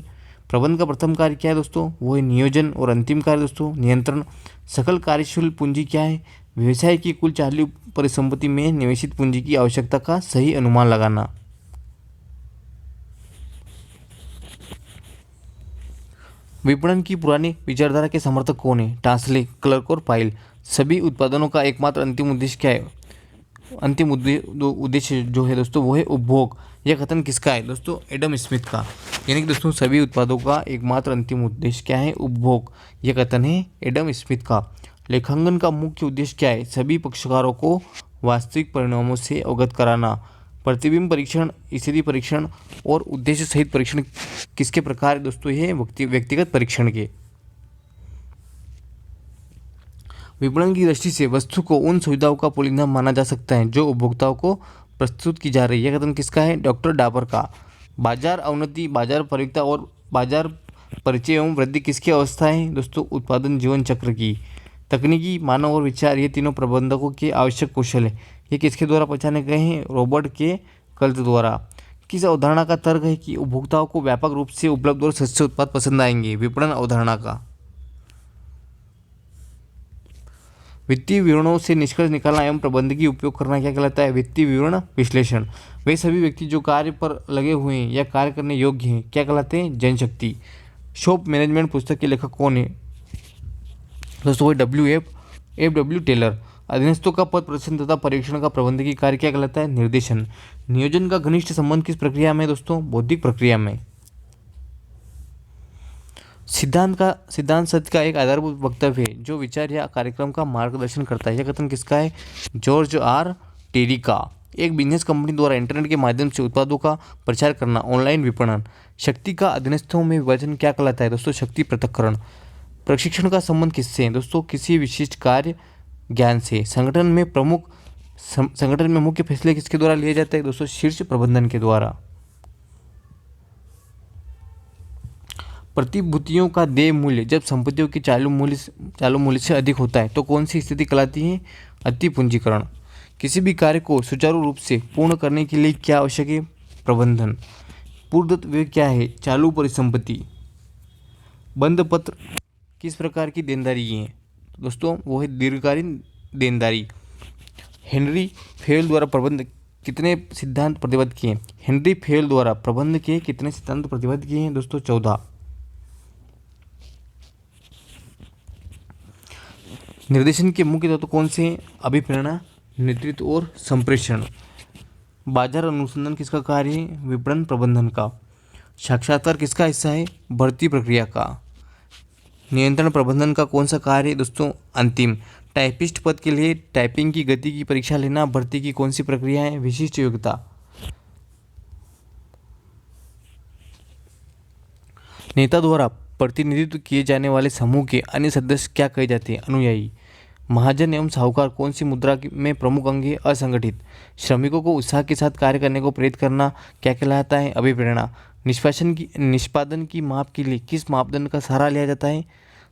S1: प्रबंधन का प्रथम कार्य क्या है दोस्तों? वो है नियोजन और अंतिम कार्य दोस्तों नियंत्रण। सकल कार्यशील पूंजी क्या है? व्यवसाय की कुल चालू परिसंपत्ति में निवेशित पूंजी की आवश्यकता का सही अनुमान लगाना। विपणन की पुरानी विचारधारा के समर्थक कौन है? टांसले, क्लर्क और पाइल। सभी उत्पादनों का एकमात्र अंतिम उद्देश्य क्या है? अंतिम उद्देश्य जो है दोस्तों वो है उपभोग। यह कथन किसका है दोस्तों? एडम स्मिथ का। यानी कि दोस्तों सभी उत्पादों का एकमात्र अंतिम उद्देश्य क्या है? उपभोग। यह कथन है एडम स्मिथ का। लेखांकन का मुख्य उद्देश्य क्या है? सभी पक्षकारों को वास्तविक परिणामों से अवगत कराना। प्रतिबिंब परीक्षण, स्थिति परीक्षण और उद्देश्य सहित परीक्षण किसके प्रकार दोस्तों? ये व्यक्तिगत परीक्षण के। विपणन की दृष्टि से वस्तु को उन सुविधाओं का पुलिंदा माना जा सकता है जो उपभोक्ताओं को प्रस्तुत की जा रही है। यह कथन किसका है? डॉक्टर डाबर का। बाजार अवनति, बाजार परिपक्वता और बाजार परिचय एवं वृद्धि किसकी अवस्था है दोस्तों? उत्पादन जीवन चक्र की। तकनीकी, मानव और विचार ये तीनों प्रबंधकों के आवश्यक कौशल है। ये किसके द्वारा पहचाने गए हैं? रॉबर्ट के कल्ट द्वारा। किस अवधारणा का तर्क है कि उपभोक्ताओं को व्यापक रूप से उपलब्ध और सस्ते उत्पाद पसंद आएंगे? विपणन अवधारणा का। वित्तीय विवरणों से निष्कर्ष निकालना एवं प्रबंधकीय उपयोग करना क्या कहलाता है? वित्तीय विवरण विश्लेषण। वे सभी व्यक्ति जो कार्य पर लगे हुए हैं या कार्य करने योग्य हैं क्या कहलाते हैं? जनशक्ति। शॉप मैनेजमेंट पुस्तक के लेखक कौन है? दोस्तों W.F. टेलर। अधीनस्थों का पद प्रदर्शन तथा परीक्षण का प्रबंधकीय कार्य क्या कहलाता है? निर्देशन। नियोजन का घनिष्ठ संबंध किस प्रक्रिया में दोस्तों? बौद्धिक प्रक्रिया में। सिद्धांत सत्य का एक आधारभूत वक्तव्य है जो विचार या कार्यक्रम का मार्गदर्शन करता है। यह कथन किसका है? जॉर्ज आर टेरी का। एक बिजनेस कंपनी द्वारा इंटरनेट के माध्यम से उत्पादों का प्रचार करना, ऑनलाइन विपणन। शक्ति का अधीनस्थों में विभाजन क्या कहलाता है दोस्तों? शक्ति पृथक्करण। प्रशिक्षण का संबंध किससे है दोस्तों? किसी विशिष्ट कार्य ज्ञान से। संगठन में मुख्य फैसले किसके द्वारा लिए जाते हैं दोस्तों? शीर्ष प्रबंधन के द्वारा। प्रतिभूतियों का देय मूल्य जब संपत्तियों की चालू मूल्य से अधिक होता है तो कौन सी स्थिति कहलाती है? अति पूंजीकरण। किसी भी कार्य को सुचारू रूप से पूर्ण करने के लिए क्या आवश्यक है? प्रबंधन। पूर्वदत्त व्यय क्या है? चालू परिसंपत्ति। बंध पत्र किस प्रकार की देनदारी है दोस्तों? वो है दीर्घकालीन देनदारी। हेनरी फेयल द्वारा प्रबंध कितने सिद्धांत प्रतिबद्ध किए हैं? हेनरी फेयल द्वारा प्रबंध के कितने सिद्धांत प्रतिबद्ध किए हैं दोस्तों? 14। निर्देशन के मुख्य तत्व कौन से हैं? अभिप्रेरणा, नेतृत्व और संप्रेषण। बाजार अनुसंधान किसका कार्य है? विपणन प्रबंधन का। साक्षात्कार किसका हिस्सा है? भर्ती प्रक्रिया का। नियंत्रण प्रबंधन का कौन सा कार्य है दोस्तों? अंतिम। टाइपिस्ट पद के लिए टाइपिंग की गति की परीक्षा लेना भर्ती की कौन सी प्रक्रिया है? विशिष्ट योग्यता। नेता द्वारा प्रतिनिधित्व किए जाने वाले समूह के अन्य सदस्य क्या कहे जाते हैं? अनुयायी। महाजन एवं साहूकार कौन सी मुद्रा में प्रमुख अंग है? असंगठित। श्रमिकों को उत्साह के साथ कार्य करने को प्रेरित करना क्या कहलाता है? अभिप्रेरणा। निष्पादन की माप के लिए किस मापदंड का सहारा लिया जाता है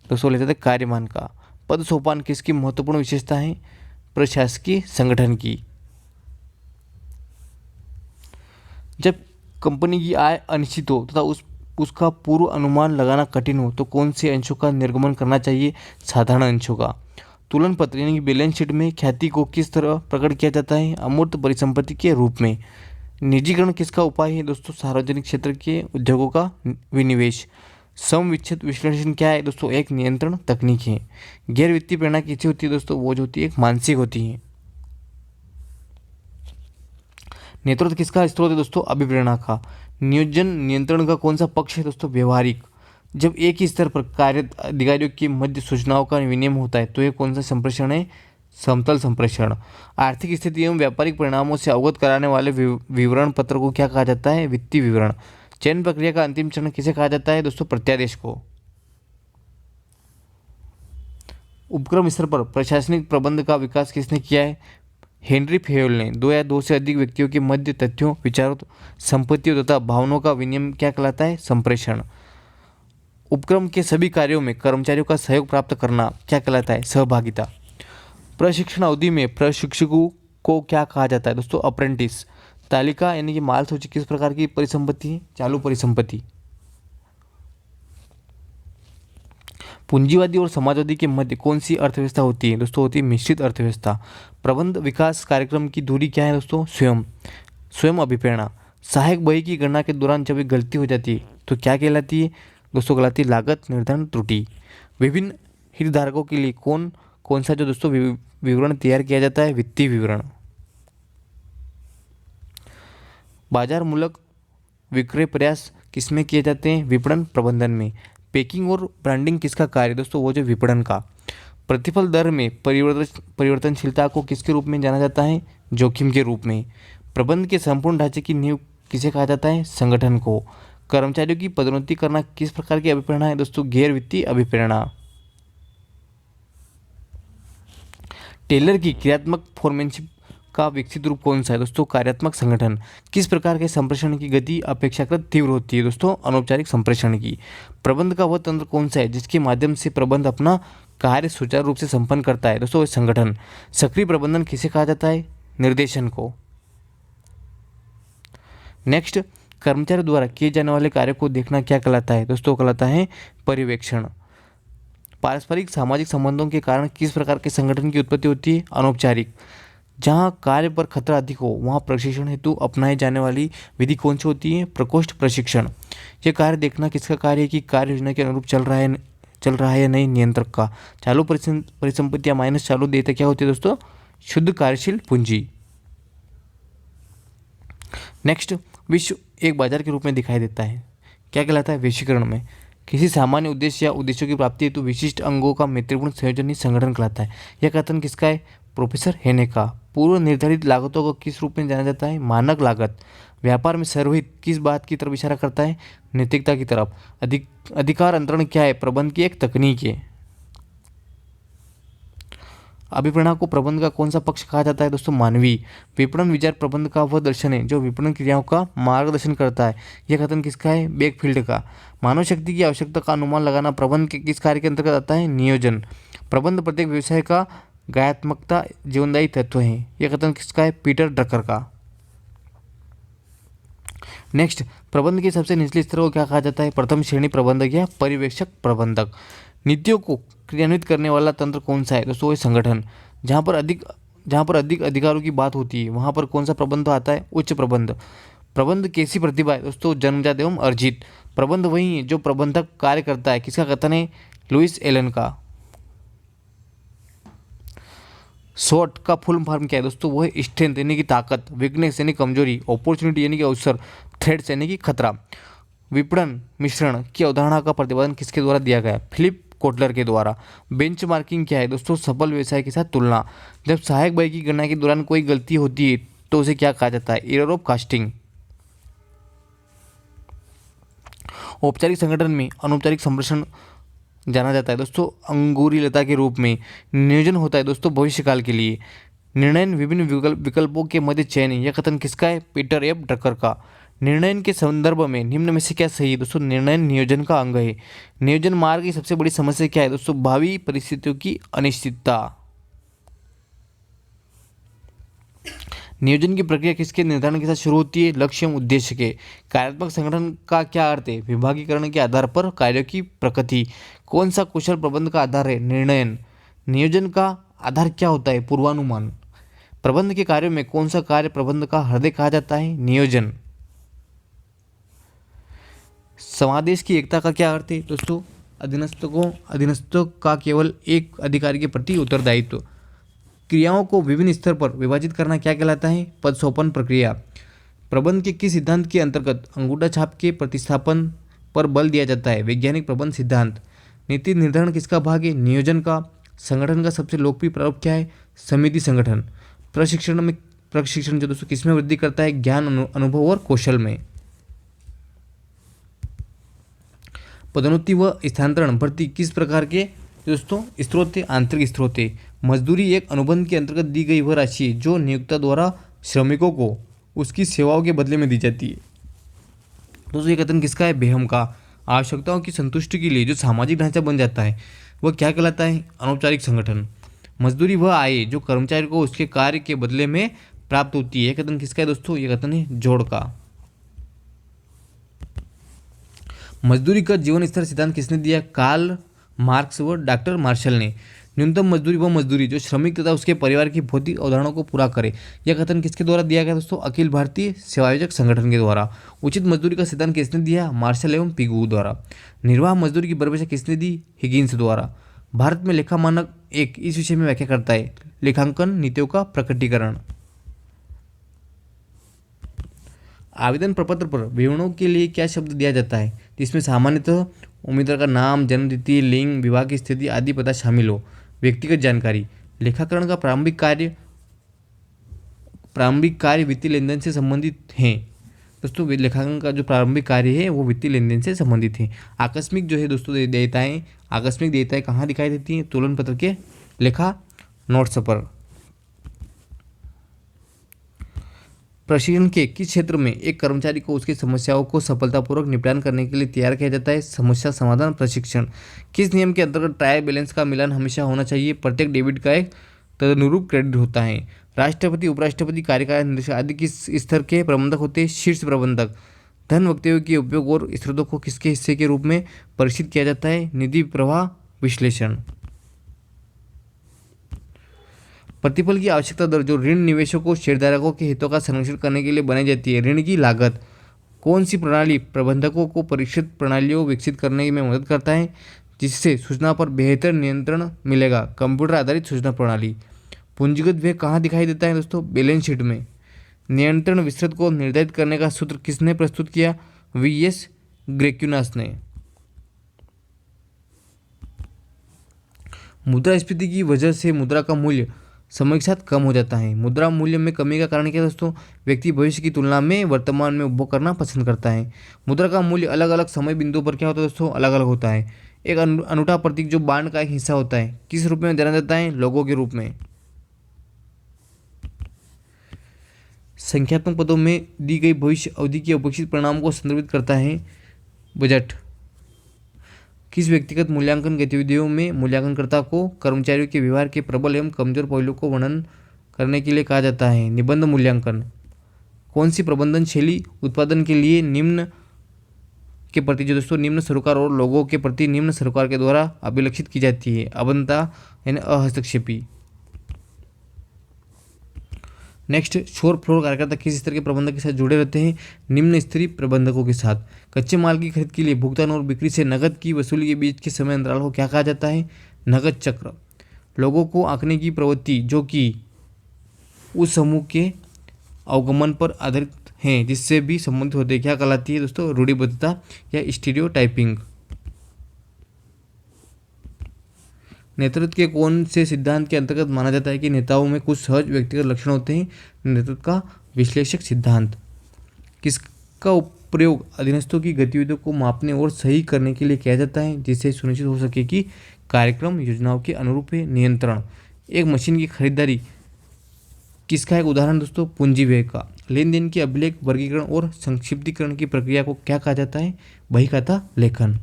S1: दोस्तों? लिया जाता है कार्यमान का। पद सोपान किसकी महत्वपूर्ण विशेषता है? प्रशासकीय संगठन की। जब कंपनी की आय अनिश्चित हो तथा उसका पूर्व अनुमान लगाना कठिन हो तो कौन से अंशों का निर्गमन करना चाहिए? साधारण अंशों का। तुलन पत्र यानी कि बैलेंस शीट में ख्याति को किस तरह प्रकट किया जाता है? अमूर्त परिसंपत्ति के रूप में। निजीकरण किसका उपाय है दोस्तों? सार्वजनिक क्षेत्र के उद्योगों का विनिवेश। सम विच्छेद विश्लेषण क्या है दोस्तों? एक नियंत्रण तकनीक है। गैर वित्तीय प्रेरणा किससे होती है दोस्तों? वो जो होती है एक मानसिक होती है। नेतृत्व किसका स्रोत है दोस्तों? अभिप्रेरणा का। नियोजन नियंत्रण का कौन सा पक्ष है दोस्तों? व्यवहारिक। जब एक ही स्तर पर कार्यरत अधिकारियों के मध्य सूचनाओं का विनिमय होता है तो यह कौन सा संप्रेषण है? समतल संप्रेषण। आर्थिक स्थिति एवं व्यापारिक परिणामों से अवगत कराने वाले विवरण पत्र को क्या कहा जाता है? वित्तीय विवरण। चयन प्रक्रिया का अंतिम चरण किसे कहा जाता है दोस्तों? प्रत्यादेश को। उपक्रम स्तर पर प्रशासनिक प्रबंध का विकास किसने किया है? हेनरी फेयल ने। दो या दो से अधिक व्यक्तियों के मध्य तथ्यों, विचारों, संपत्तियों तथा भावनाओं का विनिमय क्या कहलाता है? संप्रेषण। उपक्रम के सभी कार्यों में कर्मचारियों का सहयोग प्राप्त करना क्या कहलाता है? सहभागिता। प्रशिक्षण अवधि में प्रशिक्षकों को क्या कहा जाता है दोस्तों? अप्रेंटिस। तालिका यानी कि माल सूची किस प्रकार की परिसंपत्ति है? चालू परिसंपत्ति। पूंजीवादी और समाजवादी के मध्य कौन सी अर्थव्यवस्था होती है दोस्तों? होती है मिश्रित अर्थव्यवस्था। प्रबंध विकास कार्यक्रम की दूरी क्या है दोस्तों? स्वयं अभिप्रेरणा। सहायक बही की गणना के दौरान जब एक गलती हो जाती है तो क्या कहलाती है दोस्तों? कहलाती है लागत निर्धारण त्रुटि। विभिन्न हितधारकों के लिए कौन सा जो दोस्तों विवरण तैयार किया जाता है? वित्तीय विवरण। बाजार मूलक विक्रय प्रयास किसमें किए जाते हैं? विपणन प्रबंधन में। पैकिंग और ब्रांडिंग किसका कार्य दोस्तों? वो जो विपणन का। प्रतिफल दर में परिवर्तनशीलता को किसके रूप में जाना जाता है? जोखिम के रूप में। प्रबंध के संपूर्ण ढांचे की नींव किसे कहा जाता है? संगठन को। कर्मचारियों की पदोन्नति करना किस प्रकार की अभिप्रेरणा है दोस्तों? गैर वित्तीय अभिप्रेरणा। टेलर की क्रियात्मक फोरमैनशिप का विकसित रूप कौन सा है दोस्तों? कार्यात्मक संगठन। किस प्रकार के संप्रेषण की गति अपेक्षाकृत तीव्र होती है दोस्तों? अनौपचारिक संप्रेषण की। प्रबंध का वह तंत्र कौन सा है जिसके माध्यम से प्रबंध अपना कार्य सुचारू रूप से संपन्न करता है दोस्तों? संगठन। सक्रिय प्रबंधन किसे कहा जाता है? निर्देशन को। नेक्स्ट, कर्मचारी द्वारा किए जाने वाले कार्य को देखना क्या कहलाता है दोस्तों? कहलाता है पर्यवेक्षण। पारस्परिक सामाजिक संबंधों के कारण किस प्रकार के संगठन की उत्पत्ति होती है? अनौपचारिक। जहाँ कार्य पर खतरा अधिक हो वहाँ प्रशिक्षण हेतु अपनाई जाने वाली विधि कौन सी होती है? प्रकोष्ठ प्रशिक्षण। यह कार्य देखना किसका कार्य है कि कार्य योजना के अनुरूप चल रहा है या नहीं? नियंत्रक का। चालू परिसंपत्ति या माइनस चालू देयता क्या होती है दोस्तों? शुद्ध कार्यशील पूंजी। नेक्स्ट, विश्व एक बाजार के रूप में दिखाई देता है, क्या कहलाता है? वैश्वीकरण में किसी सामान्य उद्देश्य या उद्देश्यों की प्राप्ति हेतु विशिष्ट अंगों का मैत्रीपूर्ण संयोजन ही संगठन कहलाता है। यह कथन किसका है? प्रोफेसर हेने का। पूर्व निर्धारित लागतों को किस रूप में जाना जाता है? मानक लागत। व्यापार में सर्वहित किस बात की तरफ इशारा करता है? नैतिकता की तरफ। अधिकार अंतरण क्या है? प्रबंध की एक तकनीक है। अभिप्रेरणा को प्रबंध का कौन सा पक्ष कहा जाता है दोस्तों? मानवीय। विपणन विचार प्रबंध का वह दर्शन है जो विपणन क्रियाओं का मार्गदर्शन करता है। यह कथन किसका है? बेकफील्ड का। मानव शक्ति की आवश्यकता का अनुमान लगाना प्रबंध के किस कार्य के अंतर्गत आता है? नियोजन। प्रबंध प्रत्येक व्यवसाय का गायत्मकता जीवनदायी तत्व है। यह कथन किसका है? पीटर ड्रकर का। नेक्स्ट, प्रबंध के सबसे निचले स्तर को क्या कहा जाता है? प्रथम श्रेणी प्रबंधक या पर्यवेक्षक प्रबंधक। नीतियों को क्रियान्वित करने वाला तंत्र कौन सा है दोस्तों? ये संगठन। जहाँ पर अधिक अधिकारों की बात होती है वहाँ पर कौन सा प्रबंध आता है? उच्च प्रबंध। प्रबंध कैसी प्रतिभा है दोस्तों? जन्मजात एवं अर्जित। प्रबंध वही है जो प्रबंधक कार्य करता है। किसका कथन है? लुइस एलन का। शॉर्ट का फुल फॉर्म क्या है दोस्तों? वो है स्ट्रेंथ यानी कि ताकत, वीकनेस यानी कमजोरी, अपॉर्चुनिटी यानी कि अवसर, थ्रेट्स यानी कि खतरा। विपणन मिश्रण की अवधारणा का प्रतिपादन किसके द्वारा दिया गया? फिलिप कोटलर के द्वारा। बेंचमार्किंग क्या है दोस्तों? सफल व्यवसाय के साथ तुलना। जब सहायक व्यय की गणना के दौरान कोई गलती होती है तो उसे क्या कहा जाता है? Error of casting. औपचारिक संगठन में अनौपचारिक संप्रेषण जाना जाता है दोस्तों अंगूरी लता के रूप में। नियोजन होता है दोस्तों भविष्यकाल के लिए। निर्णय विभिन्न विकल्पों के मध्य चयन। यह कथन किसका है? पीटर एफ ड्रकर का। निर्णय के संदर्भ में निम्न में से क्या सही है दोस्तों? निर्णय नियोजन का अंग है। नियोजन मार्ग की सबसे बड़ी समस्या क्या है दोस्तों? भावी परिस्थितियों की अनिश्चितता। नियोजन की प्रक्रिया किसके निर्धारण के साथ शुरू होती है? लक्ष्य एवं उद्देश्य के। कार्यात्मक संगठन का क्या अर्थ है? विभागीकरण के आधार पर कार्यों की प्रकृति। कौन सा कुशल प्रबंध का आधार है? निर्णयन। नियोजन का आधार क्या होता है? पूर्वानुमान। प्रबंध के कार्यों में कौन सा कार्य प्रबंध का हृदय कहा जाता है? नियोजन। समादेश की एकता का क्या अर्थ है दोस्तों? अधीनस्थों का केवल एक अधिकारी के प्रति उत्तरदायित्व। क्रियाओं को विभिन्न स्तर पर विभाजित करना क्या कहलाता है? पदसोपन प्रक्रिया। प्रबंध के किस सिद्धांत के अंतर्गत अंगूठा छाप के प्रतिस्थापन पर बल दिया जाता है? वैज्ञानिक प्रबंध सिद्धांत। नीति निर्धारण किसका भाग है? नियोजन का। संगठन का सबसे लोकप्रिय प्रारूप क्या है? समिति संगठन। प्रशिक्षण जो दोस्तों किसमें वृद्धि करता है? ज्ञान, अनुभव और कौशल में। पदोन्नति व स्थानांतरण भर्ती किस प्रकार के दोस्तों स्रोत थे? आंतरिक स्रोत थे। मजदूरी एक अनुबंध के अंतर्गत दी गई वह राशि जो नियोक्ता द्वारा श्रमिकों को उसकी सेवाओं के बदले में दी जाती है। दोस्तों ये कथन किसका है? बेहम का। आवश्यकताओं की संतुष्टि के लिए जो सामाजिक ढांचा बन जाता है वह क्या कहलाता है? अनौपचारिक संगठन। मजदूरी वह आय जो कर्मचारी को उसके कार्य के बदले में प्राप्त होती है। यह कथन किसका है दोस्तों? यह कथन है जोड़ का। मजदूरी का जीवन स्तर सिद्धांत किसने दिया? कार्ल मार्क्स व डॉक्टर मार्शल ने। न्यूनतम मजदूरी वह मजदूरी जो श्रमिक तथा उसके परिवार की भौतिक अवधारणाओं को पूरा करे। यह कथन किसके द्वारा दिया गया दोस्तों? अखिल भारतीय सेवायोजक संगठन के द्वारा। उचित मजदूरी का सिद्धांत किसने दिया? मार्शल एवं पिगू द्वारा। निर्वाह मजदूरी की परिभाषा किसने दी? हिगिंस द्वारा। भारत में लेखा मानक एक इस विषय में व्याख्या करता है? लेखांकन नीतियों का प्रकटीकरण। आवेदन प्रपत्र पर विवरणों के लिए क्या शब्द दिया जाता है जिसमें सामान्यतः उम्मीदवार का नाम, जन्मतिथि, लिंग, विवाह की स्थिति आदि पता शामिल हो? व्यक्तिगत जानकारी। लेखाकरण का प्रारंभिक कार्य वित्तीय लेनदेन से संबंधित हैं दोस्तों। लेखांकन का जो प्रारंभिक कार्य है वो वित्तीय लेनदेन से संबंधित है। आकस्मिक जो है दोस्तों आकस्मिक देयताएं कहाँ दिखाई देती हैं? तुलन पत्र के लेखा नोट्स पर। प्रशिक्षण के किस क्षेत्र में एक कर्मचारी को उसकी समस्याओं को सफलतापूर्वक निपटान करने के लिए तैयार किया जाता है? समस्या समाधान प्रशिक्षण। किस नियम के अंतर्गत ट्रायल बैलेंस का मिलान हमेशा होना चाहिए? प्रत्येक डेबिट का एक तदनुरूप क्रेडिट होता है। राष्ट्रपति, उपराष्ट्रपति, कार्यकारी निदेशक आदि किस स्तर के प्रबंधक होते हैं? शीर्ष प्रबंधक। धन वक्तव्य के उपयोग और स्रोतों को किसके हिस्से के रूप में परिचित किया जाता है? निधि प्रवाह विश्लेषण। प्रतिफल की आवश्यकता दर जो ऋण निवेशकों, शेयरधारकों के हितों का संरक्षण करने के लिए बनाई जाती है। ऋण की लागत। कौन सी प्रणाली प्रबंधकों को परीक्षित प्रणालियों विकसित करने में मदद करता है जिससे सूचना पर बेहतर नियंत्रण मिलेगा? कंप्यूटर आधारित सूचना प्रणाली। पूंजीगत व्यय कहाँ दिखाई देता है दोस्तों? बैलेंस शीट में। नियंत्रण विस्तृत को निर्धारित करने का सूत्र किसने प्रस्तुत किया? वीएस ग्रेक्यूनास ने। मुद्रास्फीति की वजह से मुद्रा का मूल्य समय के साथ कम हो जाता है। मुद्रा मूल्य में कमी का कारण क्या है दोस्तों? व्यक्ति भविष्य की तुलना में वर्तमान में उपभोग करना पसंद करता है। मुद्रा का मूल्य अलग अलग समय बिंदुओं पर क्या होता है दोस्तों? अलग अलग होता है। एक अनूठा प्रतीक जो बांड का एक हिस्सा होता है किस रूप में जाना जाता है? लोगों के रूप में। संख्यात्मक पदों में दी गई भविष्य अवधि के अपेक्षित परिणाम को संदर्भित करता है बजट। किस व्यक्तिगत मूल्यांकन गतिविधियों में मूल्यांकनकर्ता को कर्मचारियों के व्यवहार के प्रबल एवं कमजोर पहलुओं को वर्णन करने के लिए कहा जाता है? निबंध मूल्यांकन। कौन सी प्रबंधन शैली उत्पादन के लिए निम्न के प्रति जो दोस्तों निम्न सरोकार और लोगों के प्रति निम्न सरोकार के द्वारा अभिलक्षित की जाती है? अबंधता यानी अहस्तक्षेपी। नेक्स्ट, शोर फ्लोर कार्यकर्ता किस स्तर के प्रबंधक के साथ जुड़े रहते हैं? निम्न स्तरीय प्रबंधकों के साथ। कच्चे माल की खरीद के लिए भुगतान और बिक्री से नकद की वसूली के बीच के समय अंतराल को क्या कहा जाता है? नकद चक्र। लोगों को आंकने की प्रवृत्ति जो कि उस समूह के अवगमन पर आधारित हैं जिससे भी संबंधित होते हैं क्या कहलाती है दोस्तों? रूढ़िबद्धता या स्टीरियोटाइपिंग। नेतृत्व के कौन से सिद्धांत के अंतर्गत माना जाता है कि नेताओं में कुछ सहज व्यक्तिगत लक्षण होते हैं? नेतृत्व का विश्लेषक सिद्धांत। किसका प्रयोग अधीनस्थों की गतिविधियों को मापने और सही करने के लिए किया जाता है जिससे सुनिश्चित हो सके कि कार्यक्रम योजनाओं के अनुरूप है? नियंत्रण। एक मशीन की खरीदारी किसका एक उदाहरण दोस्तों? पूंजी व्यय का। लेन देन की अभिलेख, वर्गीकरण और संक्षिप्तीकरण की प्रक्रिया को क्या कहा जाता है? बहीखाता लेखन।